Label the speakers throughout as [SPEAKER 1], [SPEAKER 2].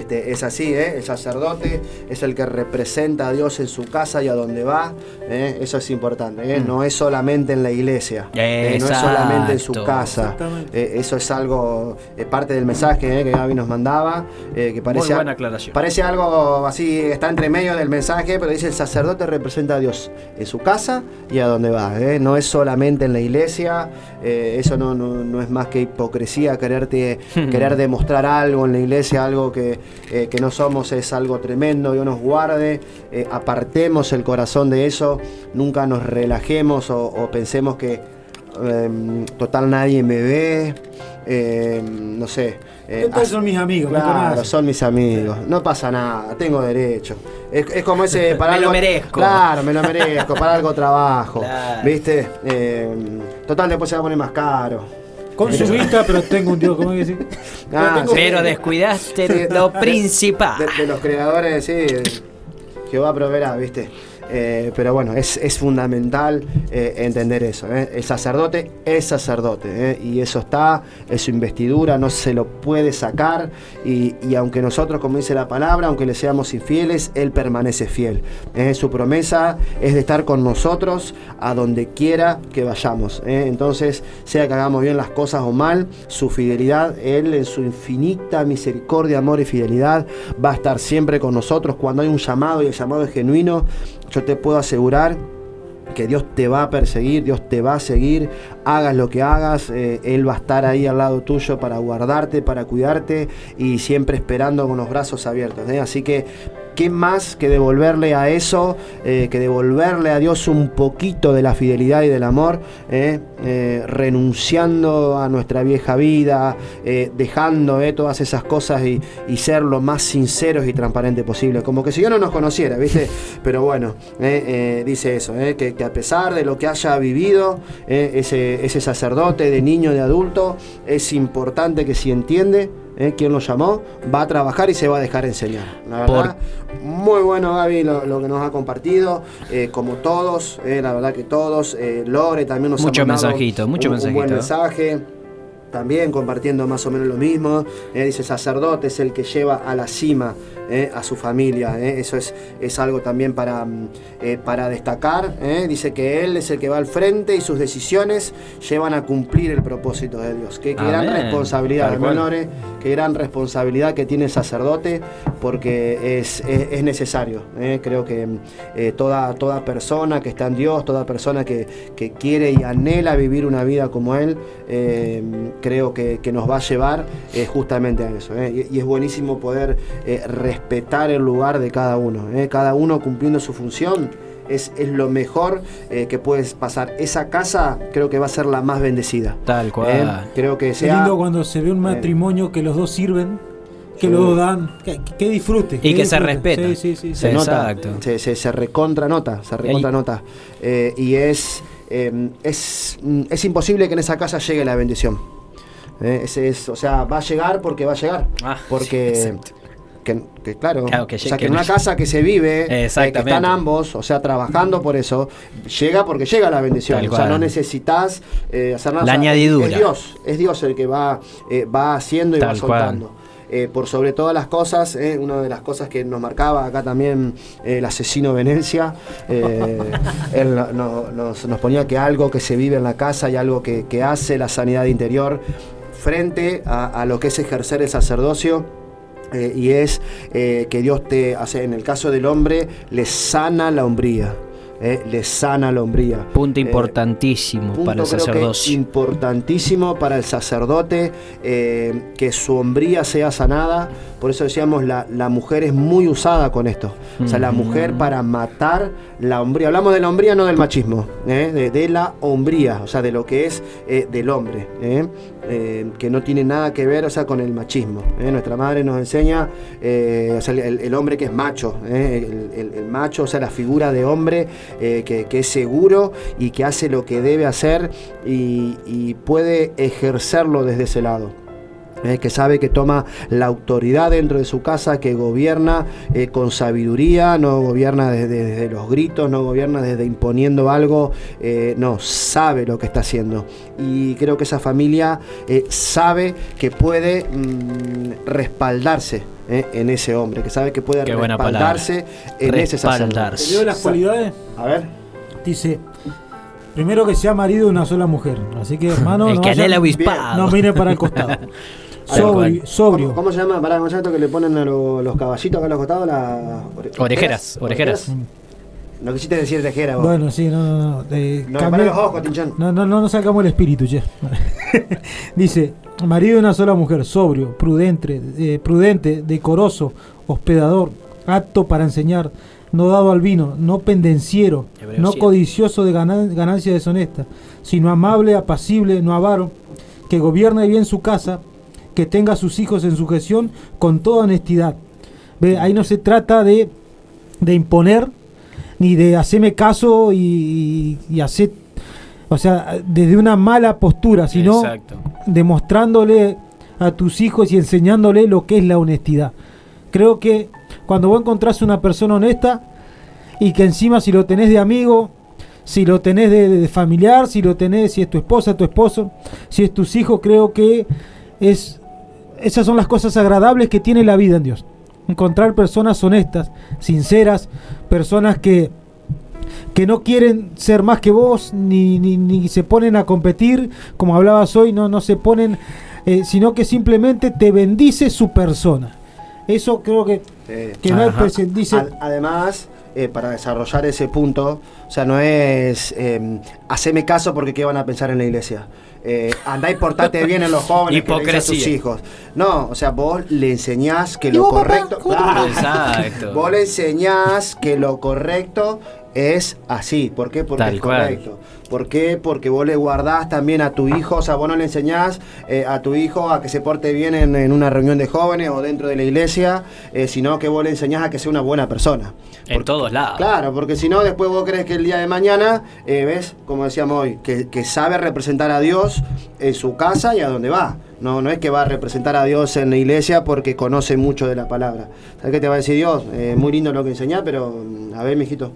[SPEAKER 1] Es así, el sacerdote es el que representa a Dios en su casa y a donde va, eso es importante, no es solamente en la iglesia, no es solamente en su casa, eso es algo, parte del mensaje que Gaby nos mandaba, que parece,
[SPEAKER 2] muy buena aclaración.
[SPEAKER 1] Parece algo así, está entre medio del mensaje, pero dice el sacerdote representa a Dios en su casa y a donde va, no es solamente en la iglesia, eso no es más que hipocresía, querer demostrar algo en la iglesia, algo que no somos, es algo tremendo. Dios nos guarde, apartemos el corazón de eso, nunca nos relajemos o pensemos que total nadie me ve, no sé.
[SPEAKER 3] Son mis amigos.
[SPEAKER 1] Claro, son mis amigos, no pasa nada, tengo derecho. Es como ese para
[SPEAKER 2] me
[SPEAKER 1] algo,
[SPEAKER 2] lo merezco.
[SPEAKER 1] Claro, me lo merezco, para algo trabajo,
[SPEAKER 2] claro.
[SPEAKER 1] ¿Viste? Total después se va a poner más caro.
[SPEAKER 3] Consumista, pero tengo un Dios, ¿cómo hay que decir?
[SPEAKER 2] Pero descuidaste lo principal.
[SPEAKER 1] De los creadores, sí, Jehová proveerá, ¿viste? Pero bueno, es fundamental entender eso. El sacerdote es sacerdote, y eso está, es su investidura, no se lo puede sacar. Y aunque nosotros, como dice la palabra, aunque le seamos infieles, Él permanece fiel. Su promesa es de estar con nosotros a donde quiera que vayamos. Entonces, sea que hagamos bien las cosas o mal, su fidelidad, Él en su infinita misericordia, amor y fidelidad, va a estar siempre con nosotros. Cuando hay un llamado y el llamado es genuino, yo te puedo asegurar que Dios te va a perseguir, Dios te va a seguir, hagas lo que hagas, Él va a estar ahí al lado tuyo para guardarte, para cuidarte y siempre esperando con los brazos abiertos. Así que, ¿qué más que devolverle a eso, que devolverle a Dios un poquito de la fidelidad y del amor, renunciando a nuestra vieja vida, dejando todas esas cosas y ser lo más sinceros y transparentes posible, como que si yo no nos conociera, ¿viste? Pero bueno, dice eso, que a pesar de lo que haya vivido ese sacerdote de niño, de adulto, es importante que si entiende quién lo llamó, va a trabajar y se va a dejar enseñar. La verdad, muy bueno, Gaby, lo que nos ha compartido, como todos, la verdad que todos, Lore también nos
[SPEAKER 2] mucho
[SPEAKER 1] ha mandado
[SPEAKER 2] mensajito,
[SPEAKER 1] un buen mensaje, también compartiendo más o menos lo mismo. Dice, sacerdote es el que lleva a la cima a su familia, eso es algo también para destacar. Dice que él es el que va al frente y sus decisiones llevan a cumplir el propósito de Dios. Qué gran responsabilidad, Lore, qué gran responsabilidad que tiene el sacerdote, porque es necesario. Creo que toda persona que está en Dios, toda persona que quiere y anhela vivir una vida como él, creo que nos va a llevar justamente a eso. Y es buenísimo poder respetar el lugar de cada uno. Cada uno cumpliendo su función es lo mejor que puedes pasar. Esa casa creo que va a ser la más bendecida.
[SPEAKER 2] Tal cual.
[SPEAKER 1] Creo que sea...
[SPEAKER 3] Es lindo cuando se ve un matrimonio que los dos sirven, que los dos dan, que disfrute.
[SPEAKER 2] Y que se respeta.
[SPEAKER 3] Sí.
[SPEAKER 1] Se nota, se recontranota. Y es imposible que en esa casa llegue la bendición. O sea, va a llegar porque va a llegar. Porque... Que claro, o sea, que en una casa que se vive, que están ambos, o sea, trabajando por eso, llega porque llega la bendición. O sea, no necesitas hacer nada.
[SPEAKER 2] La añadidura.
[SPEAKER 1] Es Dios el que va haciendo y va soltando. Por sobre todas las cosas, una de las cosas que nos marcaba acá también el asesino Venecia, él nos ponía que algo que se vive en la casa y algo que hace la sanidad interior frente a lo que es ejercer el sacerdocio. Y es que Dios te hace, en el caso del hombre, le sana la hombría. Le sana la hombría.
[SPEAKER 2] Punto importantísimo para el sacerdocio.
[SPEAKER 1] Importantísimo para el sacerdote, que su hombría sea sanada. Por eso decíamos, la mujer es muy usada con esto. O sea, la mujer para matar la hombría. Hablamos de la hombría, no del machismo, de la hombría, o sea, de lo que es del hombre, que no tiene nada que ver, o sea, con el machismo. Nuestra madre nos enseña, o sea, el hombre que es macho, el macho, o sea, la figura de hombre que es seguro y que hace lo que debe hacer y puede ejercerlo desde ese lado. Que sabe que toma la autoridad dentro de su casa, que gobierna con sabiduría, no gobierna desde los gritos, no gobierna desde imponiendo algo, no, sabe lo que está haciendo. Y creo que esa familia sabe que puede respaldarse en ese hombre, que sabe que puede respaldarse en ese sacerdote.
[SPEAKER 3] ¿Te dio las cualidades?
[SPEAKER 1] A ver.
[SPEAKER 3] Dice... Primero que sea marido de una sola mujer. Así que, hermano,
[SPEAKER 2] el canal avispado.
[SPEAKER 3] No mire para el costado. Sobrio.
[SPEAKER 1] ¿Cómo se llama? ¿Cómo se llama esto que le ponen a los caballitos acá a los costados?
[SPEAKER 2] Orejeras.
[SPEAKER 1] No quisiste decir orejera, vos.
[SPEAKER 3] Bueno, sí, no.
[SPEAKER 1] No, para los ojos, Tinchón.
[SPEAKER 3] No sacamos el espíritu, che. Dice, marido de una sola mujer, sobrio, prudente, decoroso, hospedador, apto para enseñar, no dado al vino, no pendenciero,
[SPEAKER 2] Hebreo
[SPEAKER 3] no
[SPEAKER 2] 7.
[SPEAKER 3] codicioso de ganancia deshonesta, sino amable, apacible, no avaro, que gobierne bien su casa, que tenga a sus hijos en sujeción con toda honestidad. ¿Ve? Ahí no se trata de imponer, ni de hacerme caso y hacer, o sea, desde una mala postura, sino demostrándole a tus hijos y enseñándole lo que es la honestidad. Creo que cuando vos encontrás una persona honesta y que encima si lo tenés de amigo, si lo tenés de familiar, si es tu esposa, tu esposo, si es tus hijos, creo que esas son las cosas agradables que tiene la vida en Dios. Encontrar personas honestas, sinceras, personas que no quieren ser más que vos, ni se ponen a competir, como hablabas hoy, no se ponen, sino que simplemente te bendice su persona. Eso creo que no es dice.
[SPEAKER 1] Además, para desarrollar ese punto, o sea, no es haceme caso porque qué van a pensar en la iglesia. Andá y portate bien en los jóvenes,
[SPEAKER 2] hipocresía,
[SPEAKER 1] que le dice a tus hijos. No, o sea, vos le enseñás que lo correcto.
[SPEAKER 2] Exacto.
[SPEAKER 1] Vos le enseñás que lo correcto es así. ¿Por qué? Porque es correcto. ¿Por qué? Porque vos le guardás también a tu hijo, o sea, vos no le enseñás a tu hijo a que se porte bien en una reunión de jóvenes o dentro de la iglesia, sino que vos le enseñás a que sea una buena persona.
[SPEAKER 2] En todos lados.
[SPEAKER 1] Claro, porque si no, después vos crees que el día de mañana, ves, como decíamos hoy, que sabe representar a Dios en su casa y a donde va. No es que va a representar a Dios en la iglesia porque conoce mucho de la palabra. ¿Sabes qué te va a decir Dios? Muy lindo lo que enseñás, pero a ver, mijito.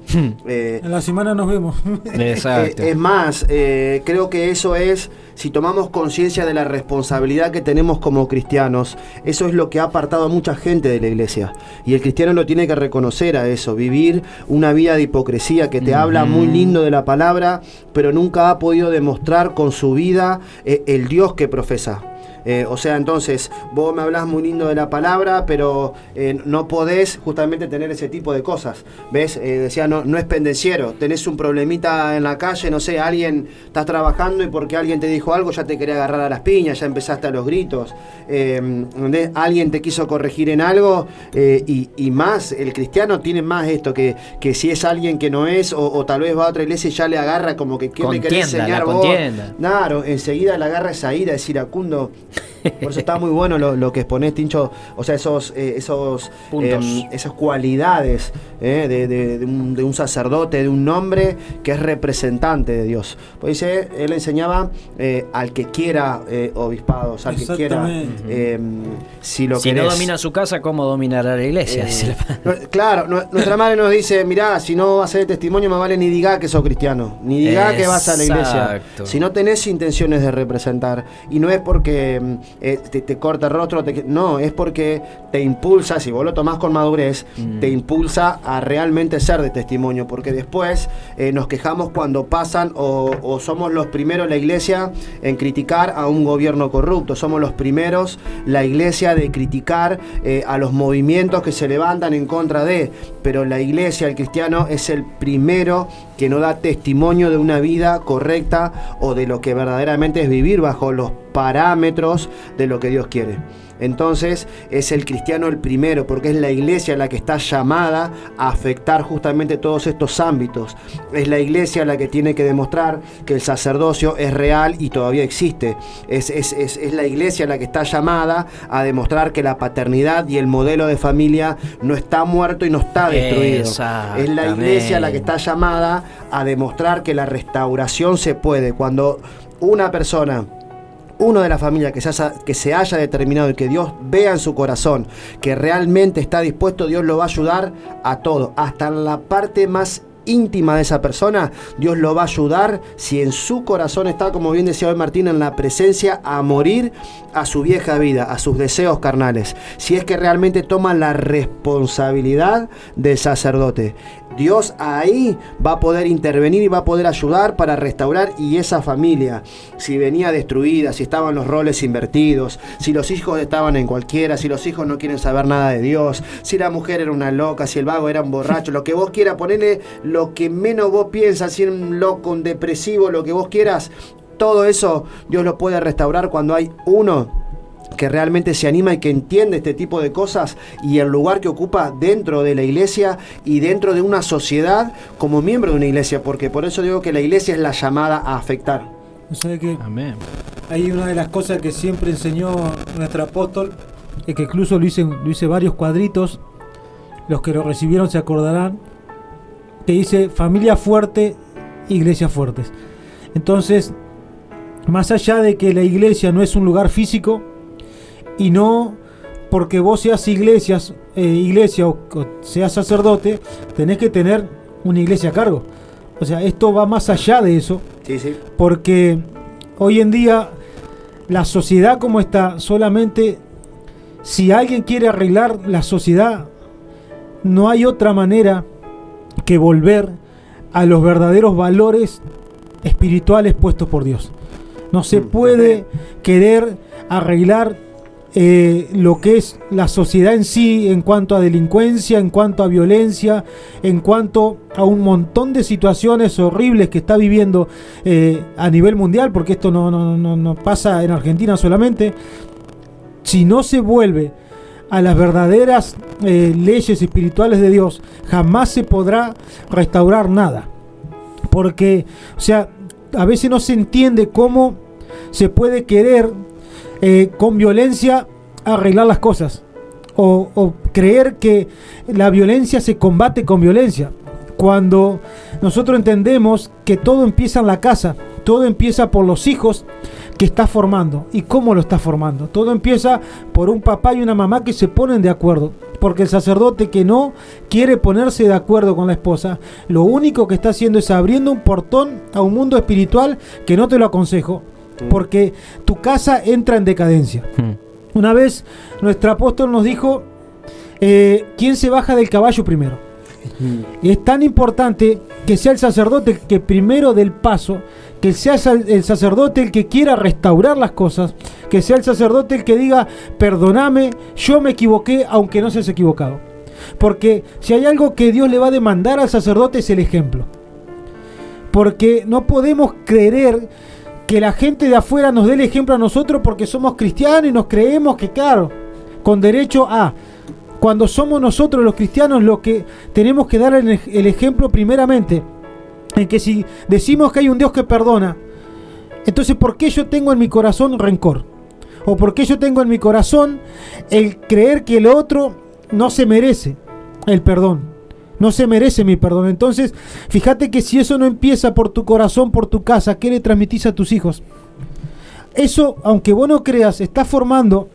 [SPEAKER 3] En la semana nos vemos.
[SPEAKER 2] Exacto.
[SPEAKER 1] Es más, creo que eso es, si tomamos conciencia de la responsabilidad que tenemos como cristianos, eso es lo que ha apartado a mucha gente de la iglesia. Y el cristiano lo tiene que reconocer a eso, vivir una vida de hipocresía que te habla muy lindo de la palabra, pero nunca ha podido demostrar con su vida el Dios que profesa. O sea, entonces, vos me hablás muy lindo de la palabra, pero no podés justamente tener ese tipo de cosas. ¿Ves? Decía, no es pendenciero. Tenés un problemita en la calle, no sé, estás trabajando y porque alguien te dijo algo ya te quería agarrar a las piñas, ya empezaste a los gritos. Alguien te quiso corregir en algo y más, el cristiano tiene más esto, que si es alguien que no es, o tal vez va a otra iglesia y ya le agarra como que ¿qué me querés enseñar vos? Claro, enseguida le agarra esa ira, es iracundo. Por eso está muy bueno lo que exponés, Tincho. O sea, esas cualidades de un sacerdote, de un hombre que es representante de Dios. Pues dice, él enseñaba al que quiera obispados, al que quiera. Si no
[SPEAKER 2] domina su casa, ¿cómo dominará la iglesia?
[SPEAKER 1] Claro, nuestra madre nos dice, mirá, si no vas a hacer testimonio, más vale ni diga que sos cristiano, ni diga que vas a la iglesia. Si no tenés intenciones de representar, y no es porque te corta el rostro, no, es porque te impulsa, si vos lo tomás con madurez, te impulsa a realmente ser de testimonio, porque después nos quejamos cuando pasan o somos los primeros, la iglesia, en criticar a un gobierno corrupto, somos los primeros, la iglesia, de criticar a los movimientos que se levantan en contra de, pero la iglesia, el cristiano, es el primero que no da testimonio de una vida correcta o de lo que verdaderamente es vivir bajo los parámetros de lo que Dios quiere. Entonces es el cristiano el primero, porque es la iglesia la que está llamada a afectar justamente todos estos ámbitos. Es la iglesia la que tiene que demostrar que el sacerdocio es real y todavía existe. Es la iglesia la que está llamada a demostrar que la paternidad y el modelo de familia no está muerto y no está destruido. Es la iglesia la que está llamada a demostrar que la restauración se puede. Cuando una persona uno de la familia que se haya determinado y que Dios vea en su corazón que realmente está dispuesto, Dios lo va a ayudar a todo, hasta en la parte más íntima de esa persona. Dios lo va a ayudar si en su corazón está, como bien decía hoy Martín, en la presencia, a morir a su vieja vida, a sus deseos carnales, si es que realmente toma la responsabilidad del sacerdote. Dios ahí va a poder intervenir y va a poder ayudar para restaurar, y esa familia, si venía destruida, si estaban los roles invertidos, si los hijos estaban en cualquiera, si los hijos no quieren saber nada de Dios, si la mujer era una loca, si el vago era un borracho, lo que vos quieras, ponerle lo que menos vos piensas, si era un loco, un depresivo, lo que vos quieras, todo eso Dios lo puede restaurar cuando hay uno que realmente se anima y que entiende este tipo de cosas y el lugar que ocupa dentro de la iglesia y dentro de una sociedad como miembro de una iglesia, porque por eso digo que la iglesia es la llamada a afectar.
[SPEAKER 3] O sea que
[SPEAKER 2] Amén.
[SPEAKER 3] hay una de las cosas que siempre enseñó nuestro apóstol, y que incluso lo hice varios cuadritos, los que lo recibieron se acordarán, que dice: familia fuerte, iglesias fuertes. Entonces, más allá de que la iglesia no es un lugar físico, y no porque vos seas iglesia o seas sacerdote, tenés que tener una iglesia a cargo. O sea, esto va más allá de eso.
[SPEAKER 1] Sí, sí.
[SPEAKER 3] Porque hoy en día la sociedad como está, solamente si alguien quiere arreglar la sociedad, no hay otra manera que volver a los verdaderos valores espirituales puestos por Dios. No se puede querer arreglar lo que es la sociedad en sí, en cuanto a delincuencia, en cuanto a violencia, en cuanto a un montón de situaciones horribles que está viviendo a nivel mundial, porque esto no pasa en Argentina solamente. Si no se vuelve a las verdaderas leyes espirituales de Dios, jamás se podrá restaurar nada. Porque, o sea, a veces no se entiende cómo se puede querer con violencia arreglar las cosas, o creer que la violencia se combate con violencia, cuando nosotros entendemos que todo empieza en la casa, todo empieza por los hijos que está formando y cómo lo está formando. Todo empieza por un papá y una mamá que se ponen de acuerdo, porque el sacerdote que no quiere ponerse de acuerdo con la esposa, lo único que está haciendo es abriendo un portón a un mundo espiritual que no te lo aconsejo, porque tu casa entra en decadencia. Una vez nuestro apóstol nos dijo: ¿quién se baja del caballo primero? Y es tan importante que sea el sacerdote el que primero dé el paso, que sea el sacerdote el que quiera restaurar las cosas, que sea el sacerdote el que diga: perdóname, yo me equivoqué, aunque no seas equivocado. Porque si hay algo que Dios le va a demandar al sacerdote, es el ejemplo. Porque no podemos creer que la gente de afuera nos dé el ejemplo a nosotros porque somos cristianos y nos creemos que, claro, con derecho a... Cuando somos nosotros los cristianos los que tenemos que dar el ejemplo primeramente, en que si decimos que hay un Dios que perdona, entonces ¿por qué yo tengo en mi corazón rencor? ¿O por qué yo tengo en mi corazón el creer que el otro no se merece el perdón? No se merece mi perdón. Entonces, fíjate que si eso no empieza por tu corazón, por tu casa, ¿qué le transmitís a tus hijos? Eso, aunque vos no creas, está formando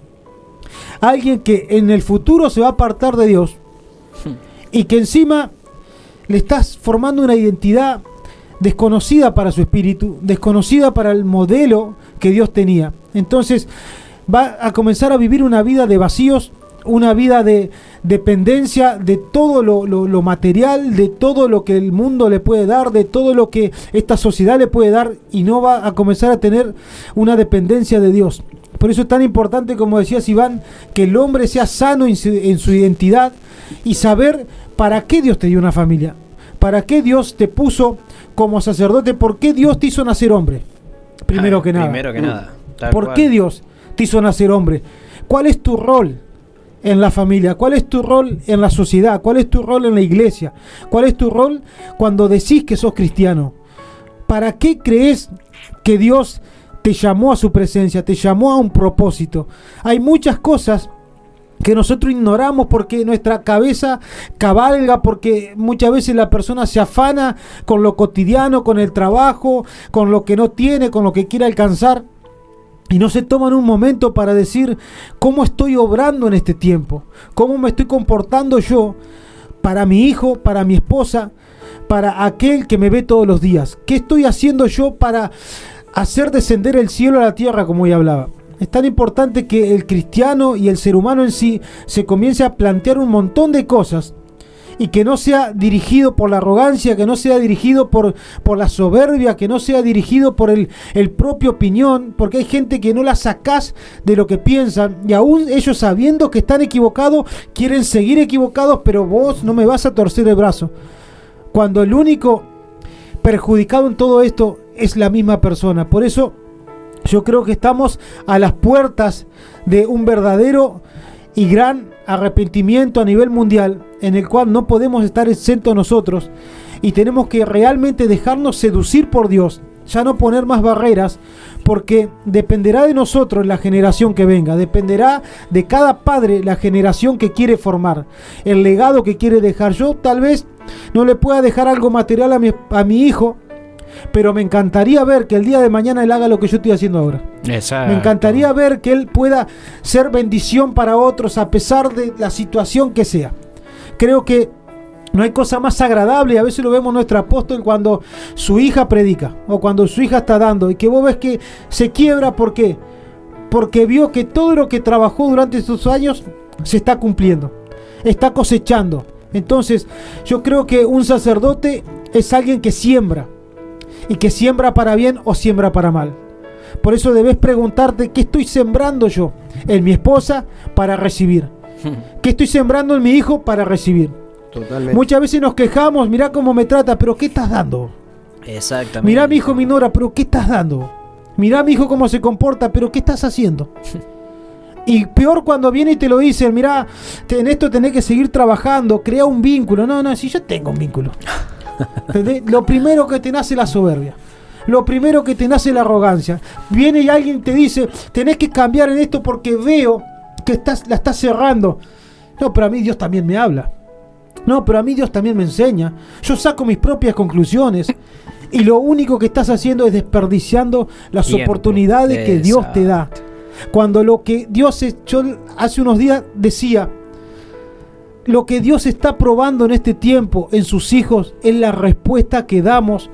[SPEAKER 3] a alguien que en el futuro se va a apartar de Dios, y que encima le estás formando una identidad desconocida para su espíritu, desconocida para el modelo que Dios tenía. Entonces va a comenzar a vivir una vida de vacíos, una vida de dependencia de todo lo material, de todo lo que el mundo le puede dar, de todo lo que esta sociedad le puede dar, y no va a comenzar a tener una dependencia de Dios. Por eso es tan importante, como decías, Iván, que el hombre sea sano en su identidad y saber para qué Dios te dio una familia, para qué Dios te puso como sacerdote, por qué Dios te hizo nacer hombre. Primero que nada. ¿Por qué Dios te hizo nacer hombre? ¿Cuál es tu rol en la familia? ¿Cuál es tu rol en la sociedad? ¿Cuál es tu rol en la iglesia? ¿Cuál es tu rol cuando decís que sos cristiano? ¿Para qué crees que Dios te llamó a su presencia, te llamó a un propósito? Hay muchas cosas que nosotros ignoramos porque nuestra cabeza cabalga, porque muchas veces la persona se afana con lo cotidiano, con el trabajo, con lo que no tiene, con lo que quiere alcanzar. y no se toman un momento para decir cómo estoy obrando en este tiempo, cómo me estoy comportando yo para mi hijo, para mi esposa, para aquel que me ve todos los días. ¿Qué estoy haciendo yo para hacer descender el cielo a la tierra, como ya hablaba? Es tan importante que el cristiano y el ser humano en sí se comience a plantear un montón de cosas y que no sea dirigido por la arrogancia, que no sea dirigido por la soberbia, que no sea dirigido por el propio opinión, porque hay gente que no la sacás de lo que piensan y aún ellos sabiendo que están equivocados, quieren seguir equivocados, pero vos no me vas a torcer el brazo. Cuando el único perjudicado en todo esto es la misma persona. Por eso yo creo que estamos a las puertas de un verdadero y gran arrepentimiento a nivel mundial, en el cual no podemos estar exentos nosotros y tenemos que realmente dejarnos seducir por Dios, ya no poner más barreras, porque dependerá de nosotros la generación que venga, dependerá de cada padre la generación que quiere formar, el legado que quiere dejar. Yo tal vez no le pueda dejar algo material a mi hijo, pero me encantaría ver que el día de mañana él haga lo que yo estoy haciendo ahora.
[SPEAKER 2] Exacto.
[SPEAKER 3] Me encantaría ver que él pueda ser bendición para otros a pesar de la situación que sea. Creo que no hay cosa más agradable, a veces lo vemos nuestro apóstol cuando su hija predica o cuando su hija está dando y que vos ves que se quiebra. ¿Por qué? Porque vio que todo lo que trabajó durante estos años se está cumpliendo, está cosechando. Entonces yo creo que un sacerdote es alguien que siembra, y que siembra para bien o siembra para mal. Por eso debes preguntarte: ¿qué estoy sembrando yo en mi esposa para recibir? ¿Qué estoy sembrando en mi hijo para recibir?
[SPEAKER 1] Totalmente.
[SPEAKER 3] Muchas veces nos quejamos: mirá cómo me trata, pero ¿qué estás dando?
[SPEAKER 2] Exactamente.
[SPEAKER 3] Mirá mi hijo minora, pero ¿qué estás dando? Mirá mi hijo cómo se comporta, pero ¿qué estás haciendo? Y peor cuando viene y te lo dicen: mirá, en esto tenés que seguir trabajando, crea un vínculo. No, si yo tengo un vínculo. Lo primero que te nace la soberbia, lo primero que te nace la arrogancia. Viene y alguien te dice: tenés que cambiar en esto porque veo que la estás cerrando. No, pero a mí Dios también me habla. No, pero a mí Dios también me enseña. Yo saco mis propias conclusiones. Y lo único que estás haciendo es desperdiciando las oportunidades que Dios te da. Cuando lo que Dios, yo hace unos días decía, lo que Dios está probando en este tiempo en sus hijos es la respuesta que damos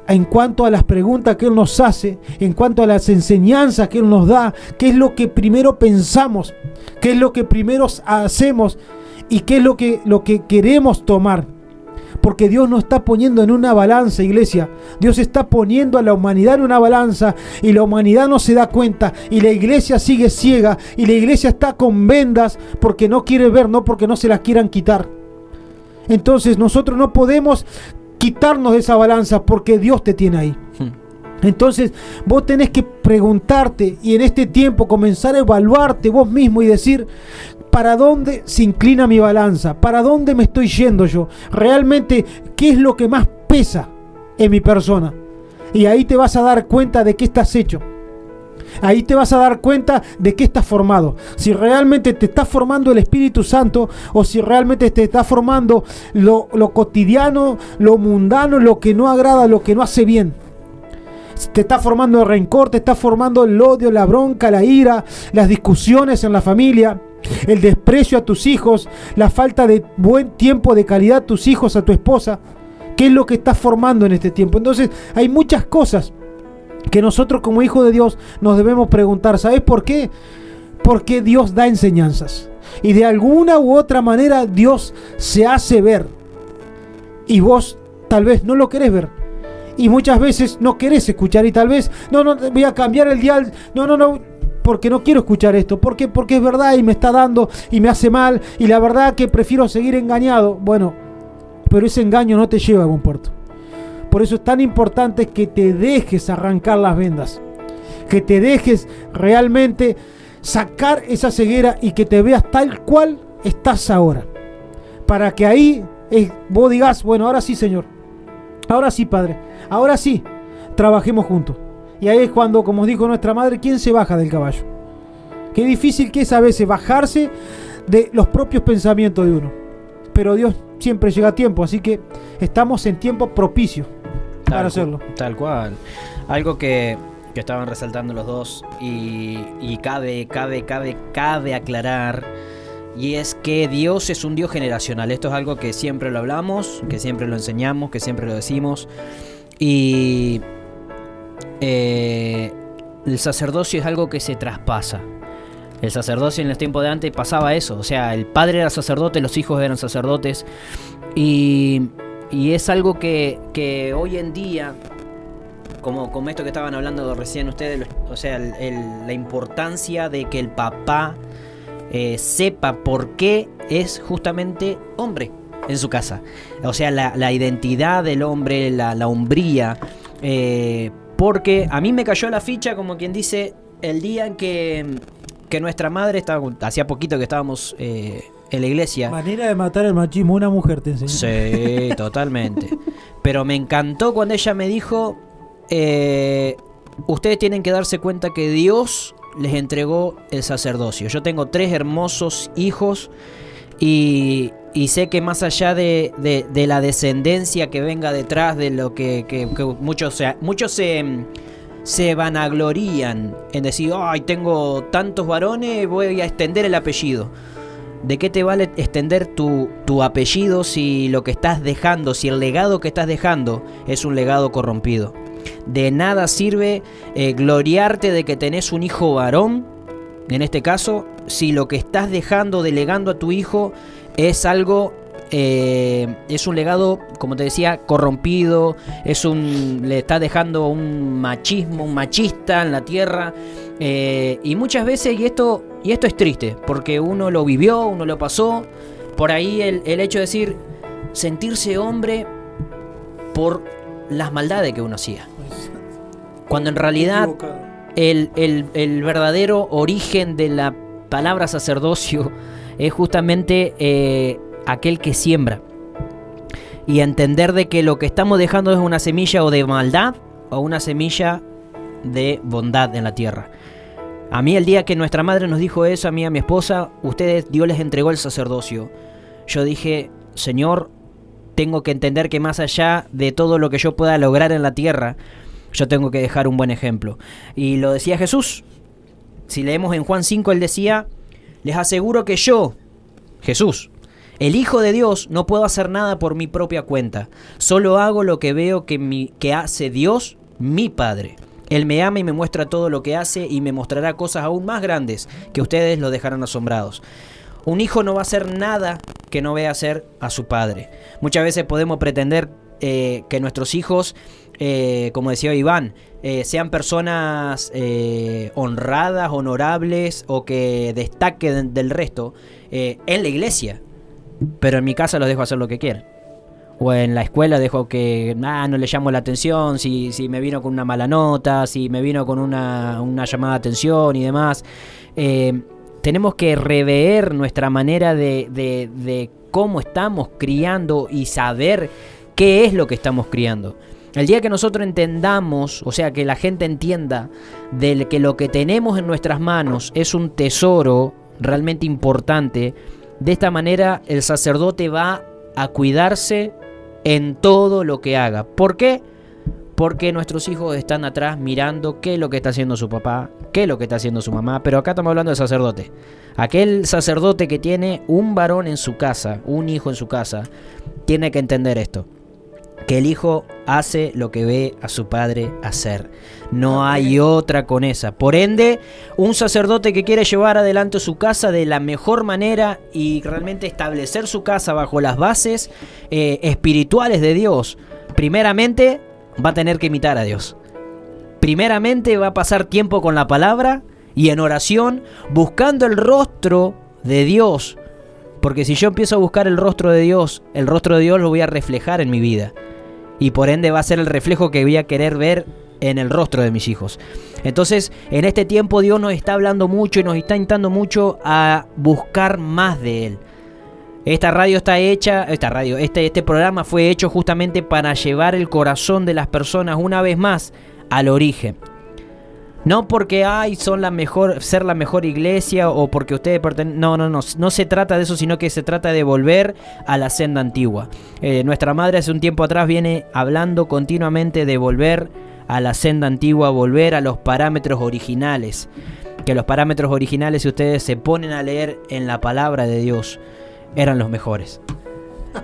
[SPEAKER 3] en cuanto a las preguntas que Él nos hace, en cuanto a las enseñanzas que Él nos da, qué es lo que primero pensamos, qué es lo que primero hacemos y qué es lo que queremos tomar. Porque Dios no está poniendo en una balanza, iglesia. Dios está poniendo a la humanidad en una balanza y la humanidad no se da cuenta y la iglesia sigue ciega y la iglesia está con vendas porque no quiere ver, no porque no se las quieran quitar. Entonces nosotros no podemos quitarnos de esa balanza porque Dios te tiene ahí. Entonces vos tenés que preguntarte y en este tiempo comenzar a evaluarte vos mismo y decir: ¿para dónde se inclina mi balanza? ¿Para dónde me estoy yendo yo? Realmente, ¿qué es lo que más pesa en mi persona? Y ahí te vas a dar cuenta de qué estás hecho. Ahí te vas a dar cuenta de qué estás formado. Si realmente te está formando el Espíritu Santo o si realmente te está formando lo cotidiano, lo mundano, lo que no agrada, lo que no hace bien. Te está formando el rencor, te está formando el odio, la bronca, la ira, las discusiones en la familia, el desprecio a tus hijos, la falta de buen tiempo de calidad a tus hijos, a tu esposa. ¿Qué es lo que estás formando en este tiempo? Entonces hay muchas cosas que nosotros como hijos de Dios nos debemos preguntar. ¿Sabes por qué? Porque Dios da enseñanzas y de alguna u otra manera Dios se hace ver y vos tal vez no lo querés ver. Y muchas veces no querés escuchar y tal vez, no, voy a cambiar el dial, no, porque no quiero escuchar esto, porque es verdad y me está dando y me hace mal y la verdad que prefiero seguir engañado. Bueno, pero ese engaño no te lleva a buen puerto. Por eso es tan importante que te dejes arrancar las vendas, que te dejes realmente sacar esa ceguera y que te veas tal cual estás ahora, para que ahí vos digas: bueno, ahora sí, Señor. Ahora sí, Padre, ahora sí, trabajemos juntos. Y ahí es cuando, como dijo nuestra madre, ¿quién se baja del caballo? Qué difícil que es a veces bajarse de los propios pensamientos de uno. Pero Dios siempre llega a tiempo, así que estamos en tiempo propicio para hacerlo.
[SPEAKER 2] Tal cual. Algo que que estaban resaltando los dos y cabe aclarar, y es que Dios es un Dios generacional. Esto es algo que siempre lo hablamos, que siempre lo enseñamos, que siempre lo decimos, y el sacerdocio es algo que se traspasa. El sacerdocio en los tiempos de antes pasaba eso, o sea, el padre era sacerdote, los hijos eran sacerdotes, y es algo que hoy en día, como esto que estaban hablando recién ustedes, o sea, la importancia de que el papá sepa por qué es justamente hombre en su casa, o sea, la identidad del hombre, la hombría, porque a mí me cayó la ficha, como quien dice, el día en que nuestra madre estaba, hacía poquito que estábamos en la iglesia.
[SPEAKER 3] Manera de matar el machismo, una mujer te enseñó.
[SPEAKER 2] Sí, totalmente. Pero me encantó cuando ella me dijo, ustedes tienen que darse cuenta que Dios les entregó el sacerdocio. Yo tengo 3 hermosos hijos y sé que más allá de la descendencia que venga detrás de lo que muchos se vanaglorían en decir, ay, tengo tantos varones, voy a extender el apellido. ¿De qué te vale extender tu apellido si lo que estás dejando, si el legado que estás dejando es un legado corrompido? De nada sirve gloriarte de que tenés un hijo varón, en este caso, si lo que estás dejando, delegando a tu hijo, es algo... es un legado, como te decía, corrompido, le está dejando un machismo, un machista en la tierra, y muchas veces, y esto es triste, porque uno lo vivió, uno lo pasó, por ahí el hecho de decir, sentirse hombre por las maldades que uno hacía, cuando en realidad el verdadero origen de la palabra sacerdocio es justamente aquel que siembra, y entender de que lo que estamos dejando es una semilla o de maldad o una semilla de bondad en la tierra. A mí el día que nuestra madre nos dijo eso, a mí y a mi esposa, Dios les entregó el sacerdocio, yo dije, Señor, tengo que entender que más allá de todo lo que yo pueda lograr en la tierra, yo tengo que dejar un buen ejemplo. Y lo decía Jesús. Si leemos en Juan 5, él decía, les aseguro que yo, Jesús, el Hijo de Dios, no puedo hacer nada por mi propia cuenta. Solo hago lo que veo que hace Dios, mi Padre. Él me ama y me muestra todo lo que hace y me mostrará cosas aún más grandes que ustedes lo dejarán asombrados. Un hijo no va a hacer nada que no vea hacer a su padre. Muchas veces podemos pretender que nuestros hijos, como decía Iván, sean personas honradas, honorables o que destaquen del resto en la iglesia. Pero en mi casa los dejo hacer lo que quieren. O en la escuela dejo que no le llamo la atención, si me vino con una mala nota, si me vino con una llamada de atención y demás. Tenemos que rever nuestra manera de cómo estamos criando y saber qué es lo que estamos criando. El día que nosotros entendamos, o sea, que la gente entienda de que lo que tenemos en nuestras manos es un tesoro realmente importante, de esta manera el sacerdote va a cuidarse en todo lo que haga. ¿Por qué? Porque nuestros hijos están atrás mirando qué es lo que está haciendo su papá, qué es lo que está haciendo su mamá. Pero acá estamos hablando de sacerdote. Aquel sacerdote que tiene un varón en su casa, un hijo en su casa, tiene que entender esto. Que el hijo hace lo que ve a su padre hacer. No hay otra con esa. Por ende, un sacerdote que quiere llevar adelante su casa de la mejor manera y realmente establecer su casa bajo las bases espirituales de Dios, primeramente va a tener que imitar a Dios. Primeramente va a pasar tiempo con la palabra y en oración, buscando el rostro de Dios. Porque si yo empiezo a buscar el rostro de Dios lo voy a reflejar en mi vida. Y por ende va a ser el reflejo que voy a querer ver en el rostro de mis hijos. Entonces, en este tiempo Dios nos está hablando mucho y nos está invitando mucho a buscar más de Él. Este programa fue hecho justamente para llevar el corazón de las personas una vez más al origen. No porque ser la mejor iglesia o porque ustedes pertenecen. No se trata de eso, sino que se trata de volver a la senda antigua. Nuestra madre hace un tiempo atrás viene hablando continuamente de volver a la senda antigua, volver a los parámetros originales. Que los parámetros originales, si ustedes se ponen a leer en la palabra de Dios, eran los mejores.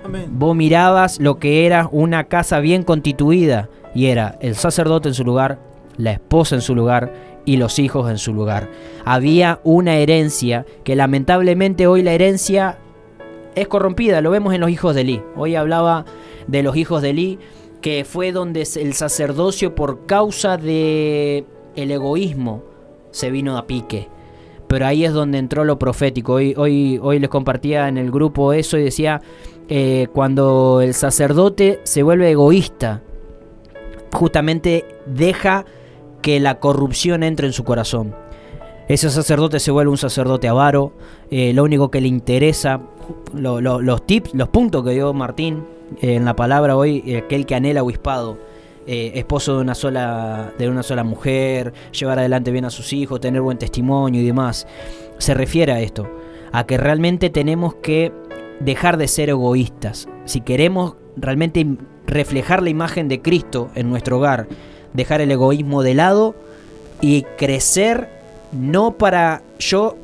[SPEAKER 3] Amén.
[SPEAKER 2] Vos mirabas lo que era una casa bien constituida y era el sacerdote en su lugar, la esposa en su lugar y los hijos en su lugar. Había una herencia que lamentablemente hoy la herencia es corrompida, lo vemos en los hijos de Elí. Hoy hablaba de los hijos de Elí, que fue donde el sacerdocio, por causa de el egoísmo, se vino a pique. Pero ahí es donde entró lo profético. Hoy les compartía en el grupo eso y decía, cuando el sacerdote se vuelve egoísta, justamente deja que la corrupción entre en su corazón. Ese sacerdote se vuelve un sacerdote avaro. Lo único que le interesa, los tips, los puntos que dio Martín en la palabra hoy, aquel que anhela obispado, esposo de una sola mujer, llevar adelante bien a sus hijos, tener buen testimonio y demás, se refiere a esto, a que realmente tenemos que dejar de ser egoístas. Si queremos realmente reflejar la imagen de Cristo en nuestro hogar, dejar el egoísmo de lado y crecer, no para yo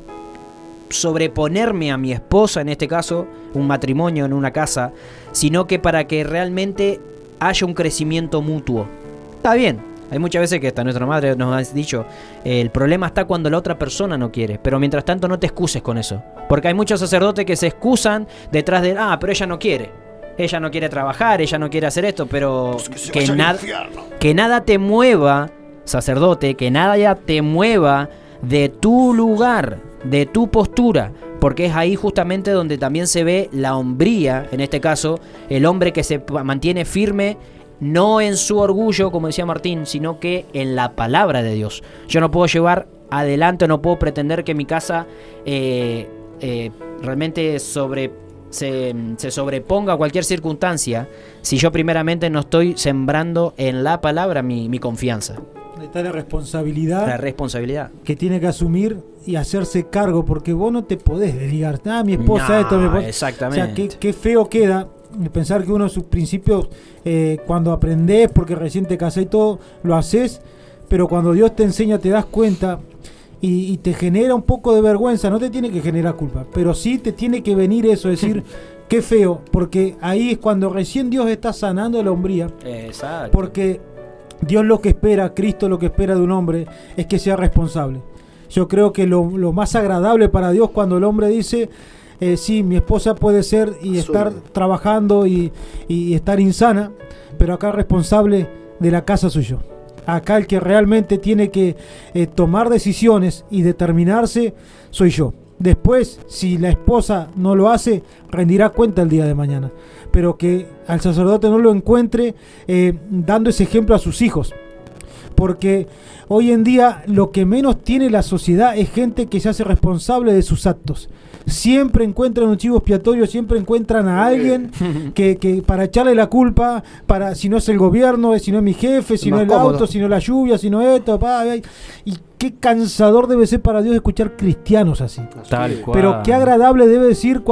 [SPEAKER 2] sobreponerme a mi esposa, en este caso un matrimonio en una casa, sino que para que realmente haya un crecimiento mutuo. Está bien, hay muchas veces que hasta nuestra madre nos ha dicho, el problema está cuando la otra persona no quiere, pero mientras tanto no te excuses con eso, porque hay muchos sacerdotes que se excusan detrás de, pero ella no quiere trabajar, ella no quiere hacer esto, pero que nada te mueva, sacerdote, que nada ya te mueva de tu lugar, de tu postura, porque es ahí justamente donde también se ve la hombría, en este caso, el hombre que se mantiene firme, no en su orgullo, como decía Martín, sino que en la palabra de Dios. Yo no puedo llevar adelante, no puedo pretender que mi casa realmente se sobreponga a cualquier circunstancia si yo primeramente no estoy sembrando en la palabra mi confianza.
[SPEAKER 3] Está la responsabilidad que tiene que asumir y hacerse cargo, porque vos no te podés desligar. Mi esposa esto, mi esposa.
[SPEAKER 2] Exactamente.
[SPEAKER 3] O sea, qué feo queda pensar que uno de sus principios, cuando aprendés, porque recién te casás y todo, lo haces, pero cuando Dios te enseña te das cuenta y te genera un poco de vergüenza. No te tiene que generar culpa, pero sí te tiene que venir eso, decir, qué feo, porque ahí es cuando recién Dios está sanando la hombría.
[SPEAKER 2] Exacto.
[SPEAKER 3] Porque Dios lo que espera, Cristo lo que espera de un hombre es que sea responsable. Yo creo que lo más agradable para Dios cuando el hombre dice, sí, mi esposa puede ser y estar trabajando y estar insana, pero acá el responsable de la casa soy yo. Acá el que realmente tiene que tomar decisiones y determinarse soy yo. Después, si la esposa no lo hace, rendirá cuenta el día de mañana. Pero que al sacerdote no lo encuentre dando ese ejemplo a sus hijos. Porque hoy en día lo que menos tiene la sociedad es gente que se hace responsable de sus actos. Siempre encuentran un chivo expiatorio, siempre encuentran a alguien que para echarle la culpa, para si no es el gobierno, si no es mi jefe, si no es el auto, si no es la lluvia, si no es esto, y qué cansador debe ser para Dios escuchar cristianos así.
[SPEAKER 2] Tal cual.
[SPEAKER 3] Pero qué agradable debe decir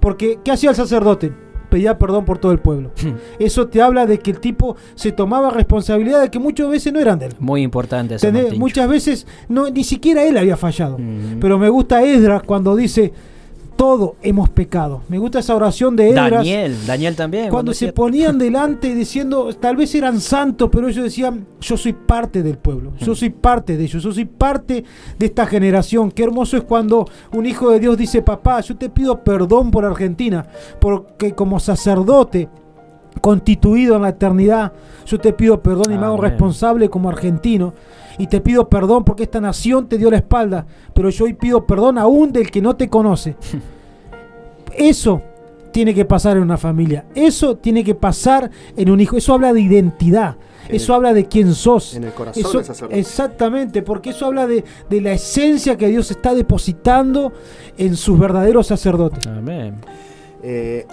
[SPEAKER 3] porque ¿qué hacía el sacerdote? Pedía perdón por todo el pueblo. Eso te habla de que el tipo se tomaba responsabilidad de que muchas veces no eran de él.
[SPEAKER 2] Muy importante eso,
[SPEAKER 3] muchas veces ni siquiera él había fallado. Pero me gusta Esdras cuando dice, todo hemos pecado. Me gusta esa oración de Esdras.
[SPEAKER 2] Daniel también.
[SPEAKER 3] Cuando se ponían delante diciendo, tal vez eran santos, pero ellos decían, yo soy parte del pueblo, yo soy parte de ellos, yo soy parte de esta generación. Qué hermoso es cuando un hijo de Dios dice, papá, yo te pido perdón por Argentina, porque como sacerdote constituido en la eternidad, yo te pido perdón y me hago responsable como argentino. Y te pido perdón porque esta nación te dio la espalda, pero yo hoy pido perdón aún del que no te conoce. Eso tiene que pasar en una familia, eso tiene que pasar en un hijo, eso habla de identidad, eso habla de quién sos.
[SPEAKER 1] En el corazón del sacerdote.
[SPEAKER 3] Exactamente, porque eso habla de la esencia que Dios está depositando en sus verdaderos sacerdotes.
[SPEAKER 2] Amén.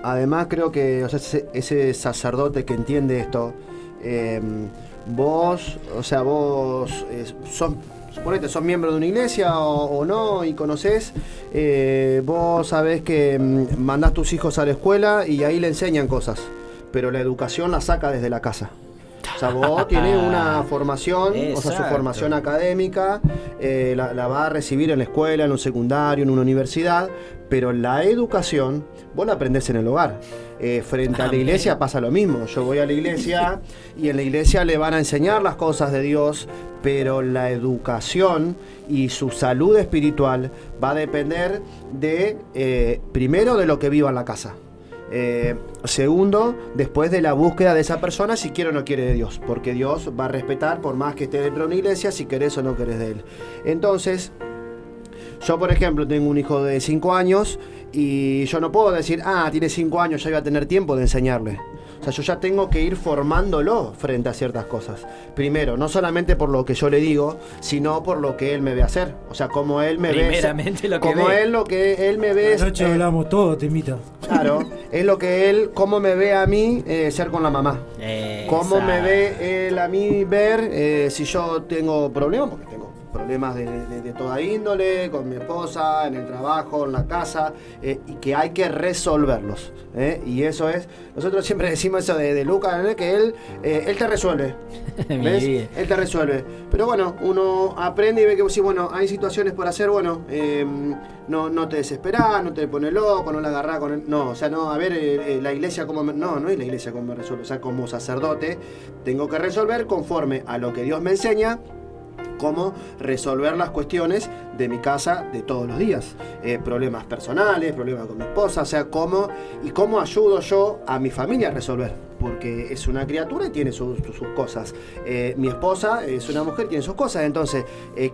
[SPEAKER 1] Además creo que ese sacerdote que entiende esto, vos sos miembro de una iglesia o no y conocés, vos sabés que mandás tus hijos a la escuela y ahí le enseñan cosas, pero la educación la saca desde la casa. O sea, vos tenés una formación, o sea, su
[SPEAKER 2] Exacto.
[SPEAKER 1] formación académica, la va a recibir en la escuela, en un secundario, en una universidad, pero la educación vos la aprendés en el hogar. Frente a la iglesia pasa lo mismo. Yo voy a la iglesia y en la iglesia le van a enseñar las cosas de Dios, pero la educación y su salud espiritual va a depender de, primero, de lo que viva en la casa. Segundo, después de la búsqueda de esa persona si quiere o no quiere de Dios, porque Dios va a respetar por más que esté dentro de una iglesia si querés o no querés de Él. Entonces, yo por ejemplo tengo un hijo de 5 años y yo no puedo decir, tiene 5 años, ya voy a tener tiempo de enseñarle. O sea, yo ya tengo que ir formándolo frente a ciertas cosas. Primero, no solamente por lo que yo le digo, sino por lo que él me ve hacer. O sea, como él me
[SPEAKER 2] Primeramente
[SPEAKER 1] ve.
[SPEAKER 2] lo que
[SPEAKER 1] como
[SPEAKER 2] ve.
[SPEAKER 1] él, lo que él me ve.
[SPEAKER 3] Anoche hablamos todo, Temita.
[SPEAKER 1] Claro, es lo que él, cómo me ve a mí ser con la mamá. Cómo me ve él a mí ver si yo tengo problemas, porque tengo problemas de toda índole, con mi esposa, en el trabajo, en la casa, y que hay que resolverlos. Y eso es, nosotros siempre decimos eso de Lucas, que él te resuelve. ¿Ves? Él te resuelve. Pero bueno, uno aprende y ve que sí, bueno, hay situaciones por hacer, bueno, no te desesperás, no te pones loco, no la agarrás con él. No, o sea, no, a ver, la iglesia como no es la iglesia como me resuelve. O sea, como sacerdote tengo que resolver conforme a lo que Dios me enseña, cómo resolver las cuestiones de mi casa de todos los días. Problemas personales, problemas con mi esposa, o sea, cómo ayudo yo a mi familia a resolver. Porque es una criatura y tiene sus cosas. Mi esposa es una mujer y tiene sus cosas. Entonces,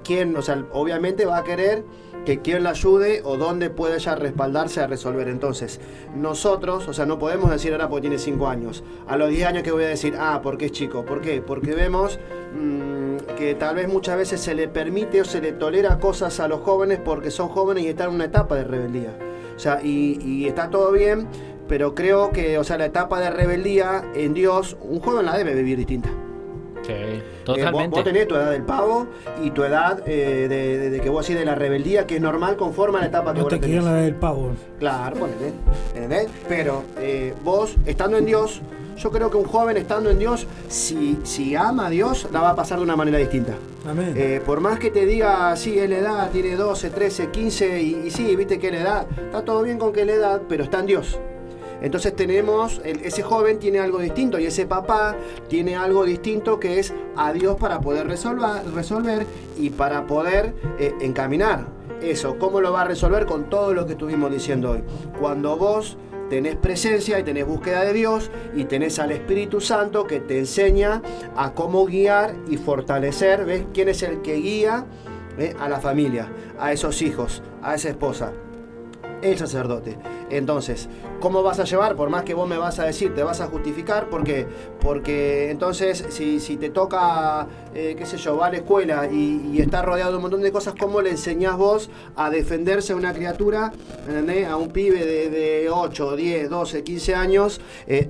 [SPEAKER 1] ¿quién? O sea, obviamente va a querer que quien la ayude o dónde puede ella respaldarse a resolver. Entonces, nosotros, o sea, no podemos decir ahora porque tiene 5 años. A los 10 años que voy a decir, porque es chico. ¿Por qué? Porque vemos que tal vez muchas veces se le permite o se le tolera cosas a los jóvenes porque son jóvenes y están en una etapa de rebeldía. O sea, y está todo bien, pero creo que, o sea, la etapa de rebeldía en Dios, un joven la debe vivir distinta.
[SPEAKER 2] Sí, totalmente.
[SPEAKER 1] Vos tenés tu edad del pavo y tu edad de que vos decís de la rebeldía, que es normal conforme a la etapa que
[SPEAKER 3] No
[SPEAKER 1] vos
[SPEAKER 3] te
[SPEAKER 1] tenés.
[SPEAKER 3] querían la del pavo.
[SPEAKER 1] Claro, ponele, ¿entendés? Pero vos, estando en Dios, yo creo que un joven estando en Dios, si ama a Dios, la va a pasar de una manera distinta.
[SPEAKER 3] Amén.
[SPEAKER 1] Por más que te diga, sí, es la edad, tiene 12, 13, 15, y sí, viste que es la edad, está todo bien con que es la edad, pero está en Dios. Entonces tenemos, ese joven tiene algo distinto y ese papá tiene algo distinto que es a Dios para poder resolver y para poder encaminar eso. ¿Cómo lo va a resolver? Con todo lo que estuvimos diciendo hoy. Cuando vos tenés presencia y tenés búsqueda de Dios y tenés al Espíritu Santo que te enseña a cómo guiar y fortalecer, ¿ves? ¿Quién es el que guía? A la familia, a esos hijos, a esa esposa. El sacerdote. Entonces, ¿cómo vas a llevar? Por más que vos me vas a decir, te vas a justificar, ¿por qué? Porque entonces, si te toca, qué sé yo, va a la escuela y está rodeado de un montón de cosas, ¿cómo le enseñás vos a defenderse a una criatura, ¿entendés? A un pibe de 8, 10, 12, 15 años,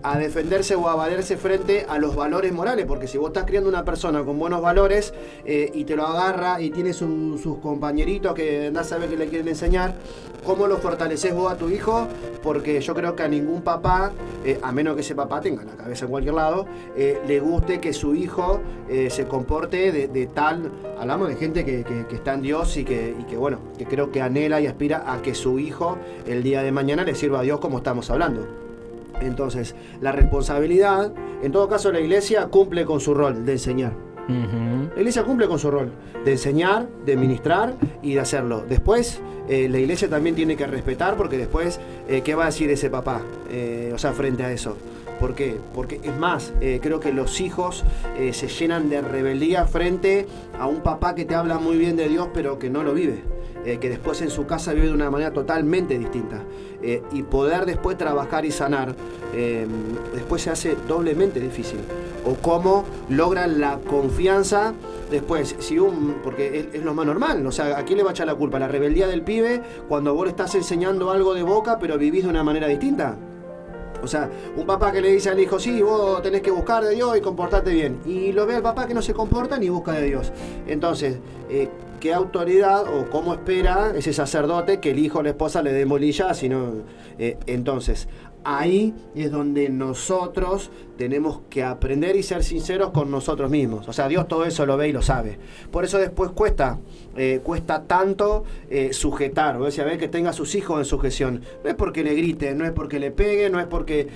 [SPEAKER 1] a defenderse o a valerse frente a los valores morales? Porque si vos estás criando una persona con buenos valores y te lo agarra y tiene sus compañeritos que andás a ver que le quieren enseñar, ¿cómo lo fortaleces vos a tu hijo? Porque yo creo que a ningún papá, a menos que ese papá tenga la cabeza en cualquier lado, le guste que su hijo se comporte de tal. Hablamos de gente que está en Dios y que bueno, que creo que anhela y aspira a que su hijo el día de mañana le sirva a Dios como estamos hablando. Entonces, la responsabilidad, en todo caso la iglesia cumple con su rol de enseñar. La iglesia cumple con su rol de enseñar, de ministrar y de hacerlo. Después, la iglesia también tiene que respetar, porque después, ¿qué va a decir ese papá? O sea, frente a eso. ¿Por qué? Porque es más, creo que los hijos se llenan de rebeldía frente a un papá que te habla muy bien de Dios, pero que no lo vive. Que después en su casa vive de una manera totalmente distinta. Y poder después trabajar y sanar, después se hace doblemente difícil. O cómo logran la confianza después, porque es lo más normal. O sea, ¿a quién le va a echar la culpa? ¿La rebeldía del pibe cuando vos le estás enseñando algo de boca pero vivís de una manera distinta? O sea, un papá que le dice al hijo, sí, vos tenés que buscar de Dios y comportarte bien. Y lo ve al papá que no se comporta ni busca de Dios. Entonces, qué autoridad o cómo espera ese sacerdote que el hijo o la esposa le dé bolilla, sino entonces ahí es donde nosotros tenemos que aprender y ser sinceros con nosotros mismos. O sea, Dios todo eso lo ve y lo sabe. Por eso después cuesta tanto sujetar, o sea, que tenga a sus hijos en sujeción. No es porque le grite, no es porque le pegue, no es porque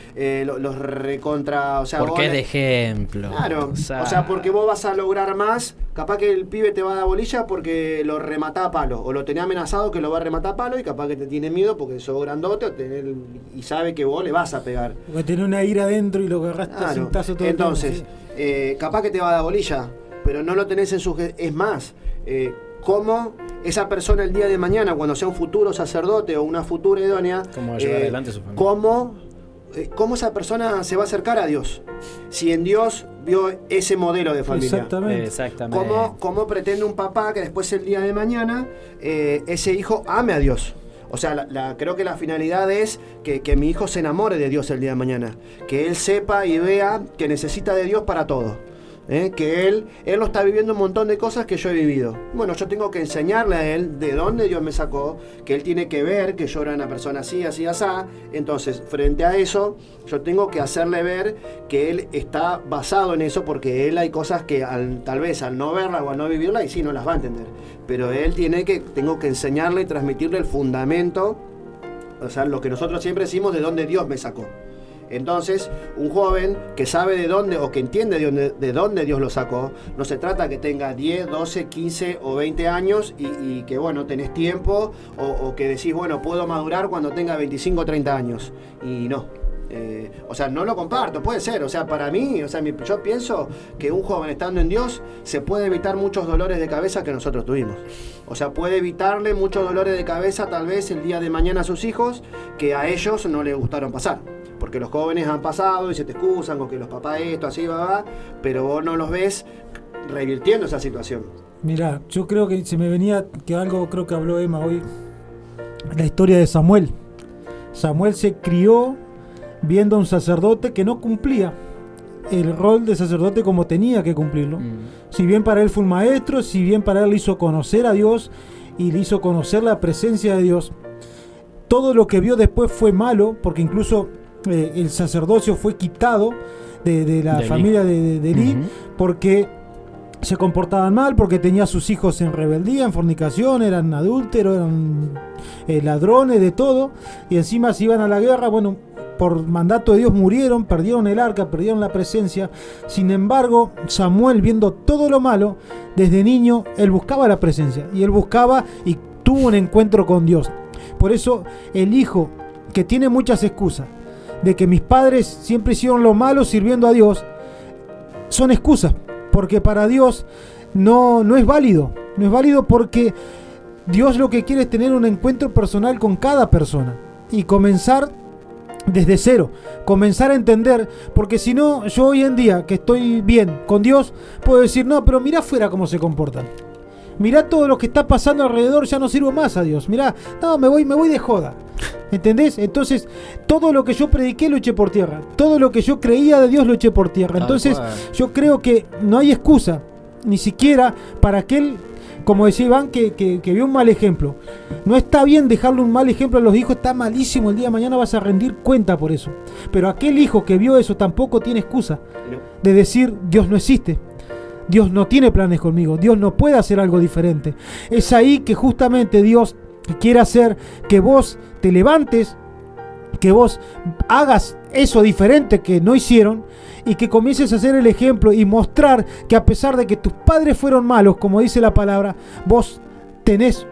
[SPEAKER 1] los recontra... O sea,
[SPEAKER 2] porque es de ejemplo.
[SPEAKER 1] Claro, o sea, porque vos vas a lograr más. Capaz que el pibe te va a dar bolilla porque lo rematá a palo, o lo tenés amenazado que lo va a rematar a palo, y capaz que te tiene miedo porque sos grandote y sabe que vos le vas a pegar.
[SPEAKER 3] Porque tenés una ira adentro y lo agarraste a cintazo todo
[SPEAKER 1] entonces,
[SPEAKER 3] el tiempo,
[SPEAKER 1] capaz que te va a dar bolilla, pero no lo tenés en sujeción. Es más, cómo esa persona el día de mañana, cuando sea un futuro sacerdote o una futura idónea,
[SPEAKER 2] cómo llevar adelante su familia.
[SPEAKER 1] ¿Cómo esa persona se va a acercar a Dios? Si en Dios vio ese modelo de familia.
[SPEAKER 3] Exactamente.
[SPEAKER 1] ¿Cómo pretende un papá que después el día de mañana ese hijo ame a Dios? O sea, creo que la finalidad es que mi hijo se enamore de Dios el día de mañana. Que él sepa y vea que necesita de Dios para todo. Que él lo está viviendo un montón de cosas que yo he vivido. Bueno, yo tengo que enseñarle a él de dónde Dios me sacó, que él tiene que ver que yo era una persona así, así, así. Entonces, frente a eso, yo tengo que hacerle ver que él está basado en eso, porque él hay cosas que tal vez al no verla o al no vivirla, y sí, no las va a entender. Pero él tengo que enseñarle y transmitirle el fundamento, o sea, lo que nosotros siempre decimos, de dónde Dios me sacó. Entonces, un joven que sabe de dónde o que entiende de dónde Dios lo sacó, no se trata que tenga 10, 12, 15 o 20 años y que, bueno, tenés tiempo o que decís, bueno, puedo madurar cuando tenga 25 o 30 años. Y no. O sea, no lo comparto, puede ser. O sea, para mí, yo pienso que un joven estando en Dios se puede evitar muchos dolores de cabeza que nosotros tuvimos. O sea, puede evitarle muchos dolores de cabeza tal vez el día de mañana a sus hijos que a ellos no les gustaron pasar. Porque los jóvenes han pasado y se te excusan con que los papás esto, así, va, pero vos no los ves revirtiendo esa situación.
[SPEAKER 3] Mirá, yo creo que se me venía que algo, creo que habló Emma hoy, la historia de Samuel. Samuel se crió viendo a un sacerdote que no cumplía el rol de sacerdote como tenía que cumplirlo. Si bien para él fue un maestro, si bien para él le hizo conocer a Dios y le hizo conocer la presencia de Dios, todo lo que vio después fue malo, porque incluso el sacerdocio fue quitado de la familia de Elí, porque se comportaban mal, porque tenía a sus hijos en rebeldía, en fornicación, eran adúlteros, eran ladrones, de todo, y encima se iban a la guerra. Bueno, por mandato de Dios murieron, perdieron el arca, perdieron la presencia. Sin embargo, Samuel, viendo todo lo malo, desde niño, él buscaba la presencia, y él buscaba y tuvo un encuentro con Dios. Por eso el hijo que tiene muchas excusas de que mis padres siempre hicieron lo malo sirviendo a Dios, son excusas, porque para Dios no es válido. No es válido, porque Dios lo que quiere es tener un encuentro personal con cada persona y comenzar desde cero, comenzar a entender, porque si no, yo hoy en día que estoy bien con Dios, puedo decir, no, pero mirá afuera cómo se comportan. Mirá todo lo que está pasando alrededor, ya no sirvo más a Dios. Mirá, no, me voy de joda. ¿Entendés? Entonces, todo lo que yo prediqué lo eché por tierra. Todo lo que yo creía de Dios lo eché por tierra. Entonces, yo creo que no hay excusa, ni siquiera para aquel, como decía Iván, que vio un mal ejemplo. No está bien dejarle un mal ejemplo a los hijos, está malísimo. El día de mañana vas a rendir cuenta por eso. Pero aquel hijo que vio eso tampoco tiene excusa de decir, Dios no existe. Dios no tiene planes conmigo, Dios no puede hacer algo diferente. Es ahí que justamente Dios quiere hacer que vos te levantes, que vos hagas eso diferente que no hicieron, y que comiences a hacer el ejemplo y mostrar que a pesar de que tus padres fueron malos, como dice la palabra, vos tenés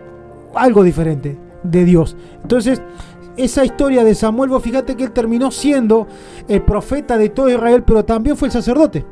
[SPEAKER 3] algo diferente de Dios. Entonces, esa historia de Samuel, vos fíjate que él terminó siendo el profeta de todo Israel, pero también fue el sacerdote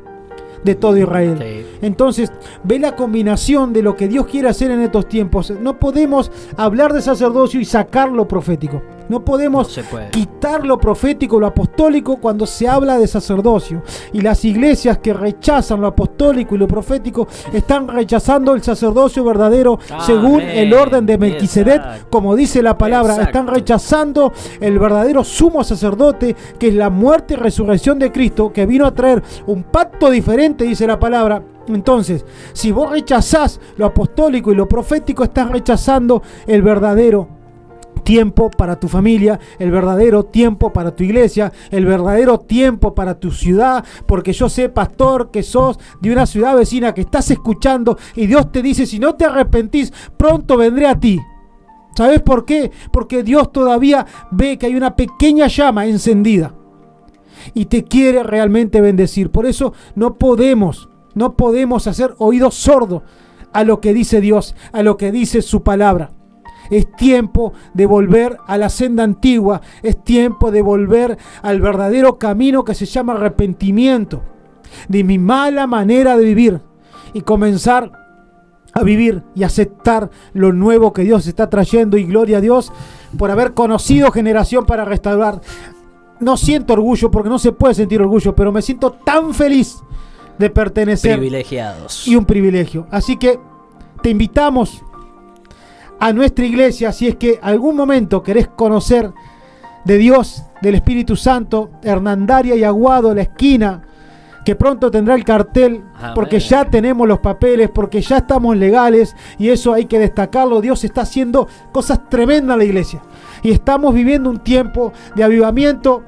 [SPEAKER 3] de todo Israel. Sí. Entonces, ve la combinación de lo que Dios quiere hacer en estos tiempos. No podemos hablar de sacerdocio y sacar lo profético. No podemos quitar lo profético, lo apostólico, cuando se habla de sacerdocio. Y las iglesias que rechazan lo apostólico y lo profético están rechazando el sacerdocio verdadero según el orden de Melquisedec, como dice la palabra. Exacto. Están rechazando el verdadero sumo sacerdote, que es la muerte y resurrección de Cristo, que vino a traer un pacto diferente, dice la palabra, Entonces, si vos rechazás lo apostólico y lo profético, estás rechazando el verdadero tiempo para tu familia, el verdadero tiempo para tu iglesia, el verdadero tiempo para tu ciudad, porque yo sé, pastor, que sos de una ciudad vecina, que estás escuchando y Dios te dice, si no te arrepentís, pronto vendré a ti. ¿Sabes por qué? Porque Dios todavía ve que hay una pequeña llama encendida y te quiere realmente bendecir. Por eso no podemos hacer oídos sordos a lo que dice Dios, a lo que dice su palabra. Es tiempo de volver a la senda antigua, es tiempo de volver al verdadero camino que se llama arrepentimiento de mi mala manera de vivir y comenzar a vivir y aceptar lo nuevo que Dios está trayendo, y gloria a Dios por haber conocido Generación para Restaurar. No siento orgullo, porque no se puede sentir orgullo, pero me siento tan feliz de pertenecer.
[SPEAKER 2] Privilegiados.
[SPEAKER 3] Y un privilegio. Así que te invitamos a nuestra iglesia, si es que algún momento querés conocer de Dios, del Espíritu Santo, Hernandaria y Aguado, la esquina, que pronto tendrá el cartel, porque ya tenemos los papeles, porque ya estamos legales, y eso hay que destacarlo. Dios está haciendo cosas tremendas en la iglesia, y estamos viviendo un tiempo de avivamiento,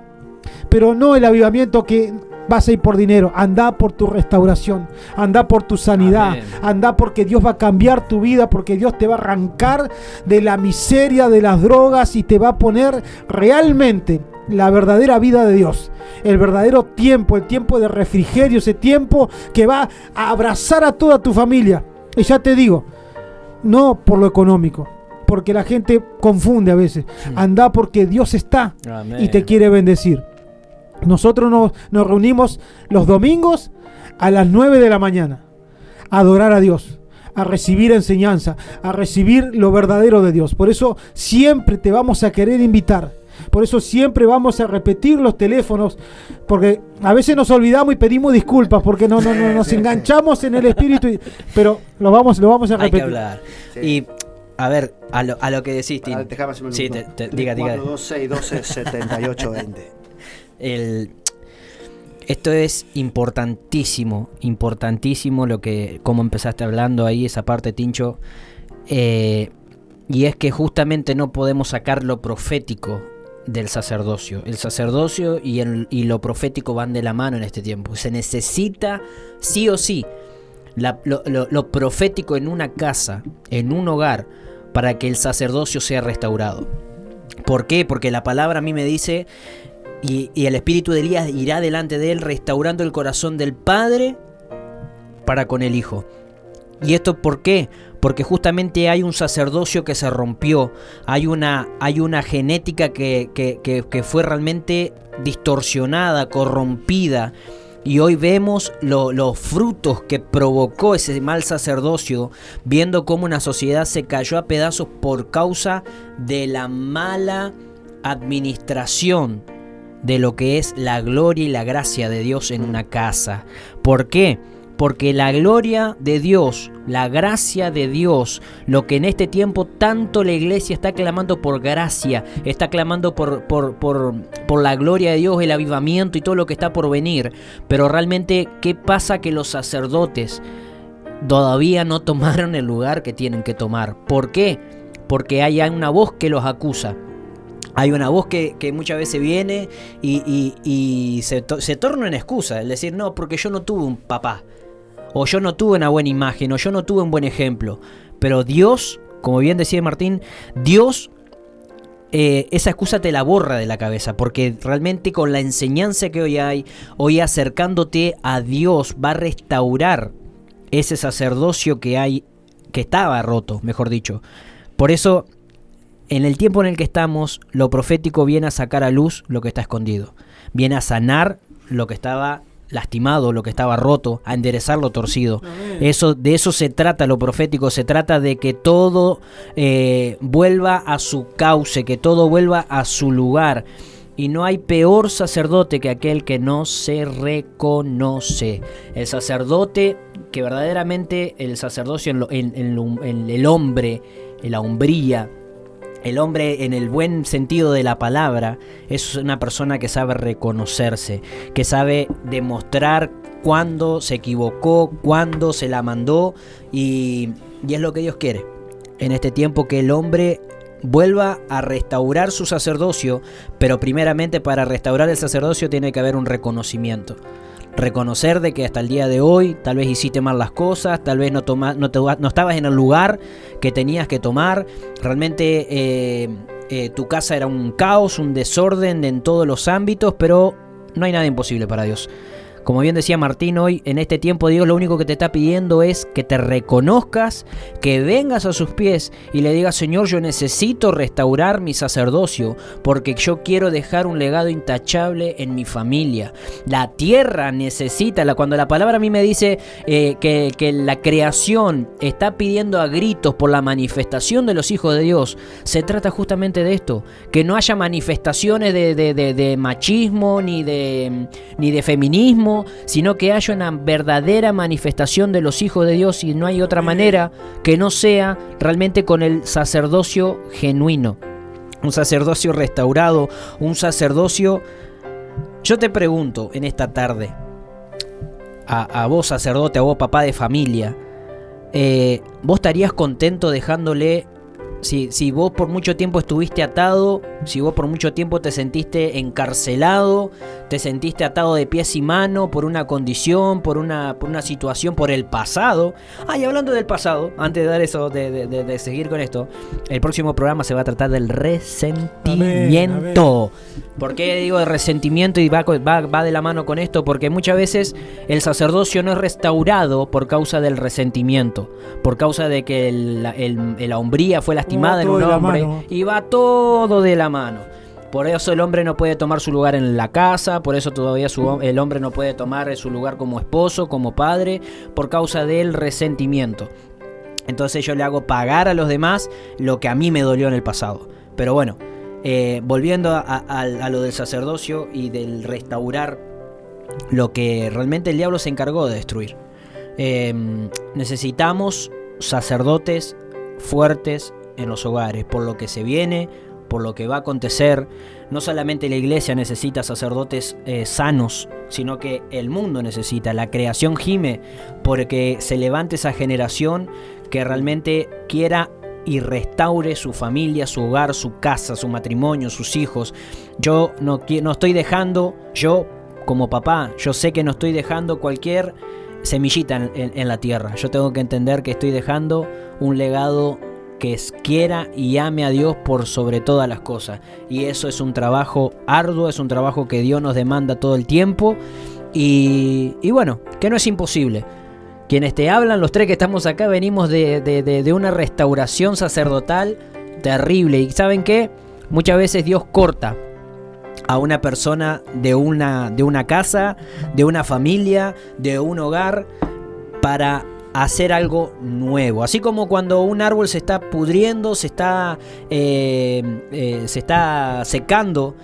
[SPEAKER 3] pero no el avivamiento que vas a ir por dinero. Anda por tu restauración, anda por tu sanidad. Amén. Anda porque Dios va a cambiar tu vida, porque Dios te va a arrancar de la miseria de las drogas y te va a poner realmente la verdadera vida de Dios, el verdadero tiempo, el tiempo de refrigerio, ese tiempo que va a abrazar a toda tu familia. Y ya te digo, no por lo económico, porque la gente confunde a veces. Anda porque Dios está. Amén. Y te quiere bendecir. Nosotros nos reunimos los domingos a las 9 de la mañana a adorar a Dios, a recibir enseñanza, a recibir lo verdadero de Dios. Por eso siempre te vamos a querer invitar. Por eso siempre vamos a repetir los teléfonos, porque a veces nos olvidamos y pedimos disculpas porque no nos enganchamos en el espíritu, pero lo vamos a repetir.
[SPEAKER 2] Hay que hablar. Sí. Y a ver, a lo que decís, Tim.
[SPEAKER 1] Sí, diga. 42612 7820.
[SPEAKER 2] Esto es importantísimo como empezaste hablando ahí, esa parte, Tincho, y es que justamente no podemos sacar lo profético del sacerdocio. El sacerdocio y lo profético van de la mano en este tiempo. Se necesita sí o sí lo profético en una casa, en un hogar, para que el sacerdocio sea restaurado. ¿Por qué? Porque la palabra a mí me dice: y el espíritu de Elías irá delante de él, restaurando el corazón del padre para con el hijo. ¿Y esto por qué? Porque justamente hay un sacerdocio que se rompió, hay una genética que fue realmente distorsionada, corrompida, y hoy vemos los frutos que provocó ese mal sacerdocio, viendo cómo una sociedad se cayó a pedazos por causa de la mala administración de lo que es la gloria y la gracia de Dios en una casa. ¿Por qué? Porque la gloria de Dios, la gracia de Dios, lo que en este tiempo tanto la iglesia está clamando por gracia, está clamando por la gloria de Dios, el avivamiento y todo lo que está por venir. Pero realmente, ¿qué pasa? Que los sacerdotes todavía no tomaron el lugar que tienen que tomar. ¿Por qué? Porque hay una voz que los acusa. Hay una voz que muchas veces viene y se torna en excusa. Es decir, no, porque yo no tuve un papá, o yo no tuve una buena imagen, o yo no tuve un buen ejemplo. Pero Dios, como bien decía Martín, Dios esa excusa te la borra de la cabeza, porque realmente con la enseñanza que hoy acercándote a Dios, va a restaurar ese sacerdocio que estaba roto, mejor dicho. Por eso, en el tiempo en el que estamos, lo profético viene a sacar a luz lo que está escondido. Viene a sanar lo que estaba lastimado, lo que estaba roto, a enderezar lo torcido. De eso se trata lo profético. Se trata de que todo vuelva a su cauce, que todo vuelva a su lugar. Y no hay peor sacerdote que aquel que no se reconoce. El sacerdote, que verdaderamente el sacerdocio en el hombre, en la hombría, el hombre en el buen sentido de la palabra, es una persona que sabe reconocerse, que sabe demostrar cuándo se equivocó, cuándo se la mandó, y es lo que Dios quiere en este tiempo, que el hombre vuelva a restaurar su sacerdocio, pero primeramente para restaurar el sacerdocio tiene que haber un reconocimiento. Reconocer de que hasta el día de hoy tal vez hiciste mal las cosas, tal vez no estabas en el lugar que tenías que tomar, realmente tu casa era un caos, un desorden en todos los ámbitos, pero no hay nada imposible para Dios. Como bien decía Martín, hoy en este tiempo Dios lo único que te está pidiendo es que te reconozcas, que vengas a sus pies y le digas: Señor, yo necesito restaurar mi sacerdocio porque yo quiero dejar un legado intachable en mi familia. La tierra necesita, cuando la palabra a mí me dice que la creación está pidiendo a gritos por la manifestación de los hijos de Dios, se trata justamente de esto, que no haya manifestaciones de machismo ni de feminismo, sino que haya una verdadera manifestación de los hijos de Dios, y no hay otra manera que no sea realmente con el sacerdocio genuino, un sacerdocio restaurado, un sacerdocio. Yo te pregunto en esta tarde, a vos sacerdote, a vos papá de familia, ¿vos estarías contento dejándole? Si vos por mucho tiempo estuviste atado, si vos por mucho tiempo te sentiste encarcelado, te sentiste atado de pies y manos por una condición, por una situación, por el pasado. Y hablando del pasado, antes de dar eso, de seguir con esto, el próximo programa se va a tratar del resentimiento. ¿Por qué digo de resentimiento y va de la mano con esto? Porque muchas veces el sacerdocio no es restaurado por causa del resentimiento, por causa de que la hombría fue lastimada en un hombre, y va todo de la mano. Por eso el hombre no puede tomar su lugar en la casa, por eso todavía el hombre no puede tomar su lugar como esposo, como padre, por causa del resentimiento. Entonces yo le hago pagar a los demás lo que a mí me dolió en el pasado. Pero bueno, volviendo a lo del sacerdocio y del restaurar lo que realmente el diablo se encargó de destruir. Necesitamos sacerdotes fuertes en los hogares, por lo que se viene, por lo que va a acontecer. No solamente la iglesia necesita sacerdotes sanos, sino que el mundo necesita, la creación gime porque se levante esa generación que realmente quiera y restaure su familia, su hogar, su casa, su matrimonio, sus hijos. Yo no estoy dejando, yo como papá, yo sé que no estoy dejando cualquier semillita en la tierra. Yo tengo que entender que estoy dejando un legado que quiera y ame a Dios por sobre todas las cosas, y eso es un trabajo arduo, es un trabajo que Dios nos demanda todo el tiempo, y bueno, que no es imposible. Quienes te hablan, los tres que estamos acá, venimos de una restauración sacerdotal terrible, y ¿saben qué? Muchas veces Dios corta a una persona de una casa, de una familia, de un hogar, para hacer algo nuevo. Así como cuando un árbol se está pudriendo, se está secando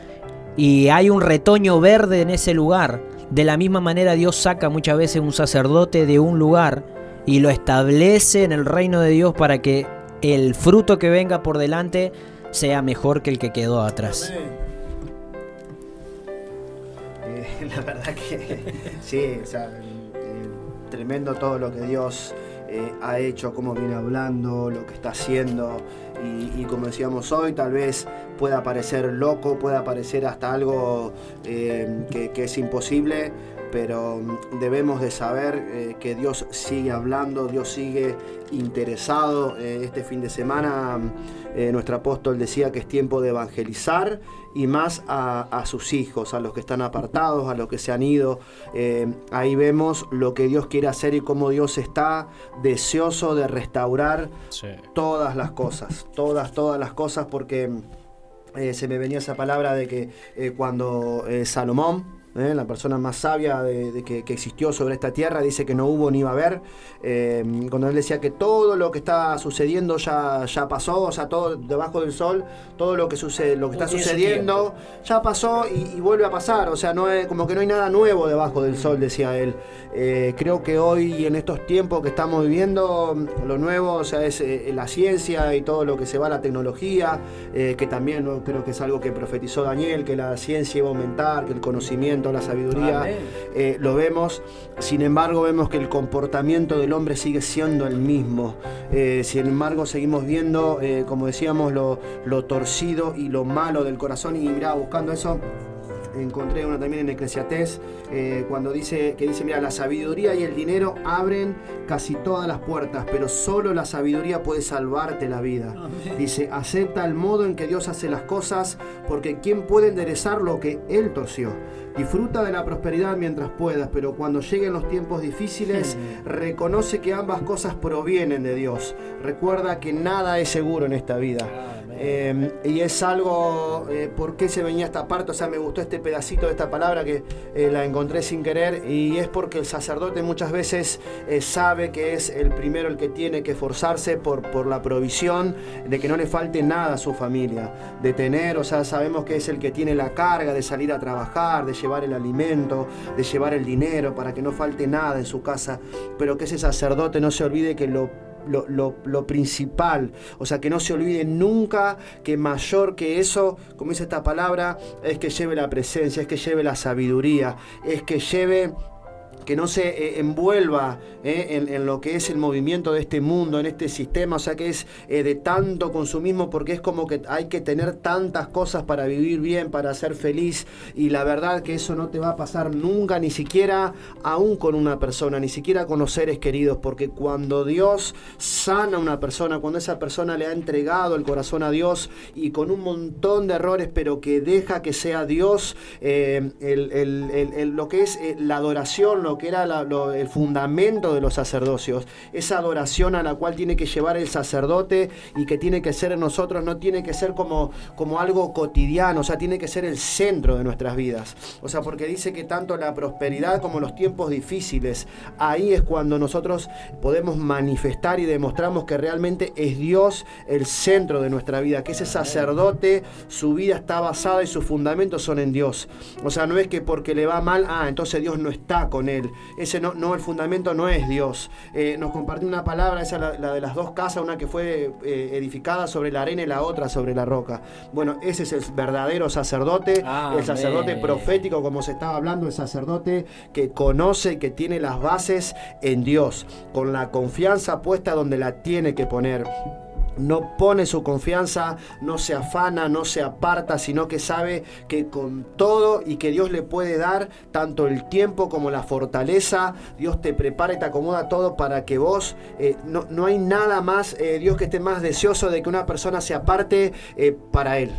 [SPEAKER 2] y hay un retoño verde en ese lugar, de la misma manera Dios saca muchas veces un sacerdote de un lugar y lo establece en el reino de Dios para que el fruto que venga por delante sea mejor que el que quedó atrás.
[SPEAKER 1] La verdad que sí, o sea, tremendo todo lo que Dios ha hecho, cómo viene hablando, lo que está haciendo, y como decíamos hoy, tal vez pueda parecer loco, pueda parecer hasta algo que es imposible, pero debemos de saber que Dios sigue hablando, Dios sigue interesado. Este fin de semana nuestro apóstol decía que es tiempo de evangelizar, y más a sus hijos, a los que están apartados, a los que se han ido. Ahí vemos lo que Dios quiere hacer y cómo Dios está deseoso de restaurar todas las cosas, todas las cosas, porque se me venía esa palabra de que cuando Salomón, la persona más sabia que existió sobre esta tierra, dice que no hubo ni va a haber, cuando él decía que todo lo que está sucediendo ya pasó, o sea, todo debajo del sol, todo lo que sucede, lo que está sucediendo ya pasó y vuelve a pasar, o sea, no es como que no hay nada nuevo debajo del sol, decía él. Creo que hoy, en estos tiempos que estamos viviendo, lo nuevo, o sea, es la ciencia y todo lo que se va a la tecnología, que también creo que es algo que profetizó Daniel, que la ciencia iba a aumentar, que el conocimiento conocimiento, la sabiduría, lo vemos. Sin embargo, vemos que el comportamiento del hombre sigue siendo el mismo. Sin embargo, seguimos viendo, como decíamos, lo torcido y lo malo del corazón. Y mirá, buscando eso, encontré uno también en Eclesiastés, cuando dice, mira, la sabiduría y el dinero abren casi todas las puertas, pero solo la sabiduría puede salvarte la vida. Amén. Dice, acepta el modo en que Dios hace las cosas, porque ¿quién puede enderezar lo que Él torció? Disfruta de la prosperidad mientras puedas, pero cuando lleguen los tiempos difíciles, reconoce que ambas cosas provienen de Dios. Recuerda que nada es seguro en esta vida. Y es algo, ¿por qué se venía esta parte? O sea, me gustó este pedacito de esta palabra que la encontré sin querer, y es porque el sacerdote muchas veces sabe que es el primero el que tiene que esforzarse por la provisión, de que no le falte nada a su familia, de tener, o sea, sabemos que es el que tiene la carga de salir a trabajar, de llevar el alimento, de llevar el dinero para que no falte nada en su casa, pero que ese sacerdote no se olvide que lo principal, o sea, que no se olvide nunca que mayor que eso, como dice esta palabra, es que lleve la presencia, es que lleve la sabiduría, es que lleve, que no se envuelva en lo que es el movimiento de este mundo, en este sistema, o sea, que es de tanto consumismo, porque es como que hay que tener tantas cosas para vivir bien, para ser feliz, y la verdad que eso no te va a pasar nunca, ni siquiera aún con una persona, ni siquiera con los seres queridos, porque cuando Dios sana a una persona, cuando esa persona le ha entregado el corazón a Dios, y con un montón de errores, pero que deja que sea Dios lo que es la adoración, lo que era el fundamento de los sacerdocios, esa adoración a la cual tiene que llevar el sacerdote, y que tiene que ser en nosotros, no tiene que ser como algo cotidiano, o sea, tiene que ser el centro de nuestras vidas, o sea, porque dice que tanto la prosperidad como los tiempos difíciles, ahí es cuando nosotros podemos manifestar y demostramos que realmente es Dios el centro de nuestra vida, que ese sacerdote, su vida está basada y sus fundamentos son en Dios, o sea, no es que porque le va mal, entonces Dios no está con él. Ese no, el fundamento no es Dios. Nos compartió una palabra, esa la de las dos casas, una que fue edificada sobre la arena y la otra sobre la roca. Bueno, ese es el verdadero sacerdote, el sacerdote profético, como se estaba hablando, el sacerdote que conoce, que tiene las bases en Dios, con la confianza puesta donde la tiene que poner. No pone su confianza, no se afana, no se aparta, sino que sabe que con todo, y que Dios le puede dar tanto el tiempo como la fortaleza. Dios te prepara y te acomoda todo para que vos, no hay nada más, Dios, que esté más deseoso de que una persona se aparte para Él.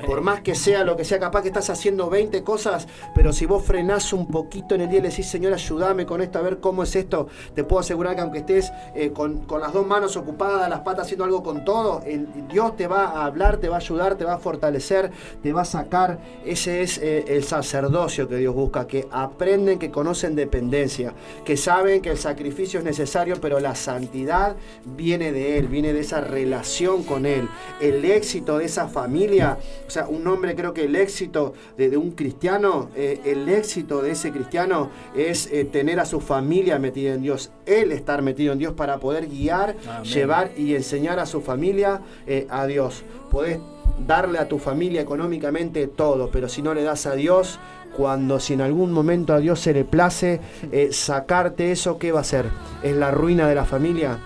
[SPEAKER 1] Por más que sea lo que sea, capaz que estás haciendo 20 cosas, pero si vos frenás un poquito en el día y le decís, Señor, ayúdame con esto, a ver cómo es esto, te puedo asegurar que aunque estés con las dos manos ocupadas, las patas haciendo algo con todo, Dios te va a hablar, te va a ayudar, te va a fortalecer, te va a sacar. Ese es el sacerdocio que Dios busca, que aprenden, que conocen dependencia, que saben que el sacrificio es necesario, pero la santidad viene de Él, viene de esa relación con Él. El éxito de esa familia, o sea, un hombre, creo que el éxito de un cristiano, el éxito de ese cristiano es tener a su familia metida en Dios, él estar metido en Dios para poder guiar, llevar y enseñar a su familia a Dios. Podés darle a tu familia económicamente todo, pero si no le das a Dios, si en algún momento a Dios se le place sacarte eso, ¿qué va a hacer? ¿Es la ruina de la familia?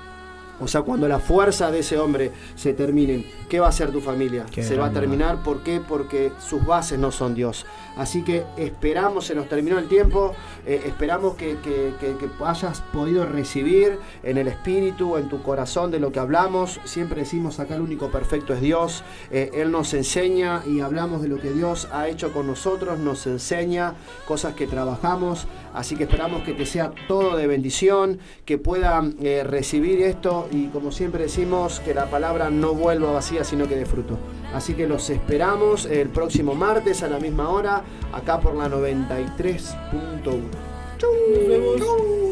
[SPEAKER 1] O sea, cuando la fuerza de ese hombre se terminen, ¿qué va a hacer tu familia? Se va a terminar. ¿Por qué? Porque sus bases no son Dios. Así que esperamos, se nos terminó el tiempo, esperamos que hayas podido recibir en el espíritu, en tu corazón, de lo que hablamos. Siempre decimos acá el único perfecto es Dios. Él nos enseña y hablamos de lo que Dios ha hecho con nosotros, nos enseña cosas que trabajamos. Así que esperamos que te sea todo de bendición, que puedan recibir esto, y como siempre decimos, que la palabra no vuelva vacía, sino que dé fruto. Así que los esperamos el próximo martes a la misma hora, acá por la 93.1.
[SPEAKER 3] Nos vemos.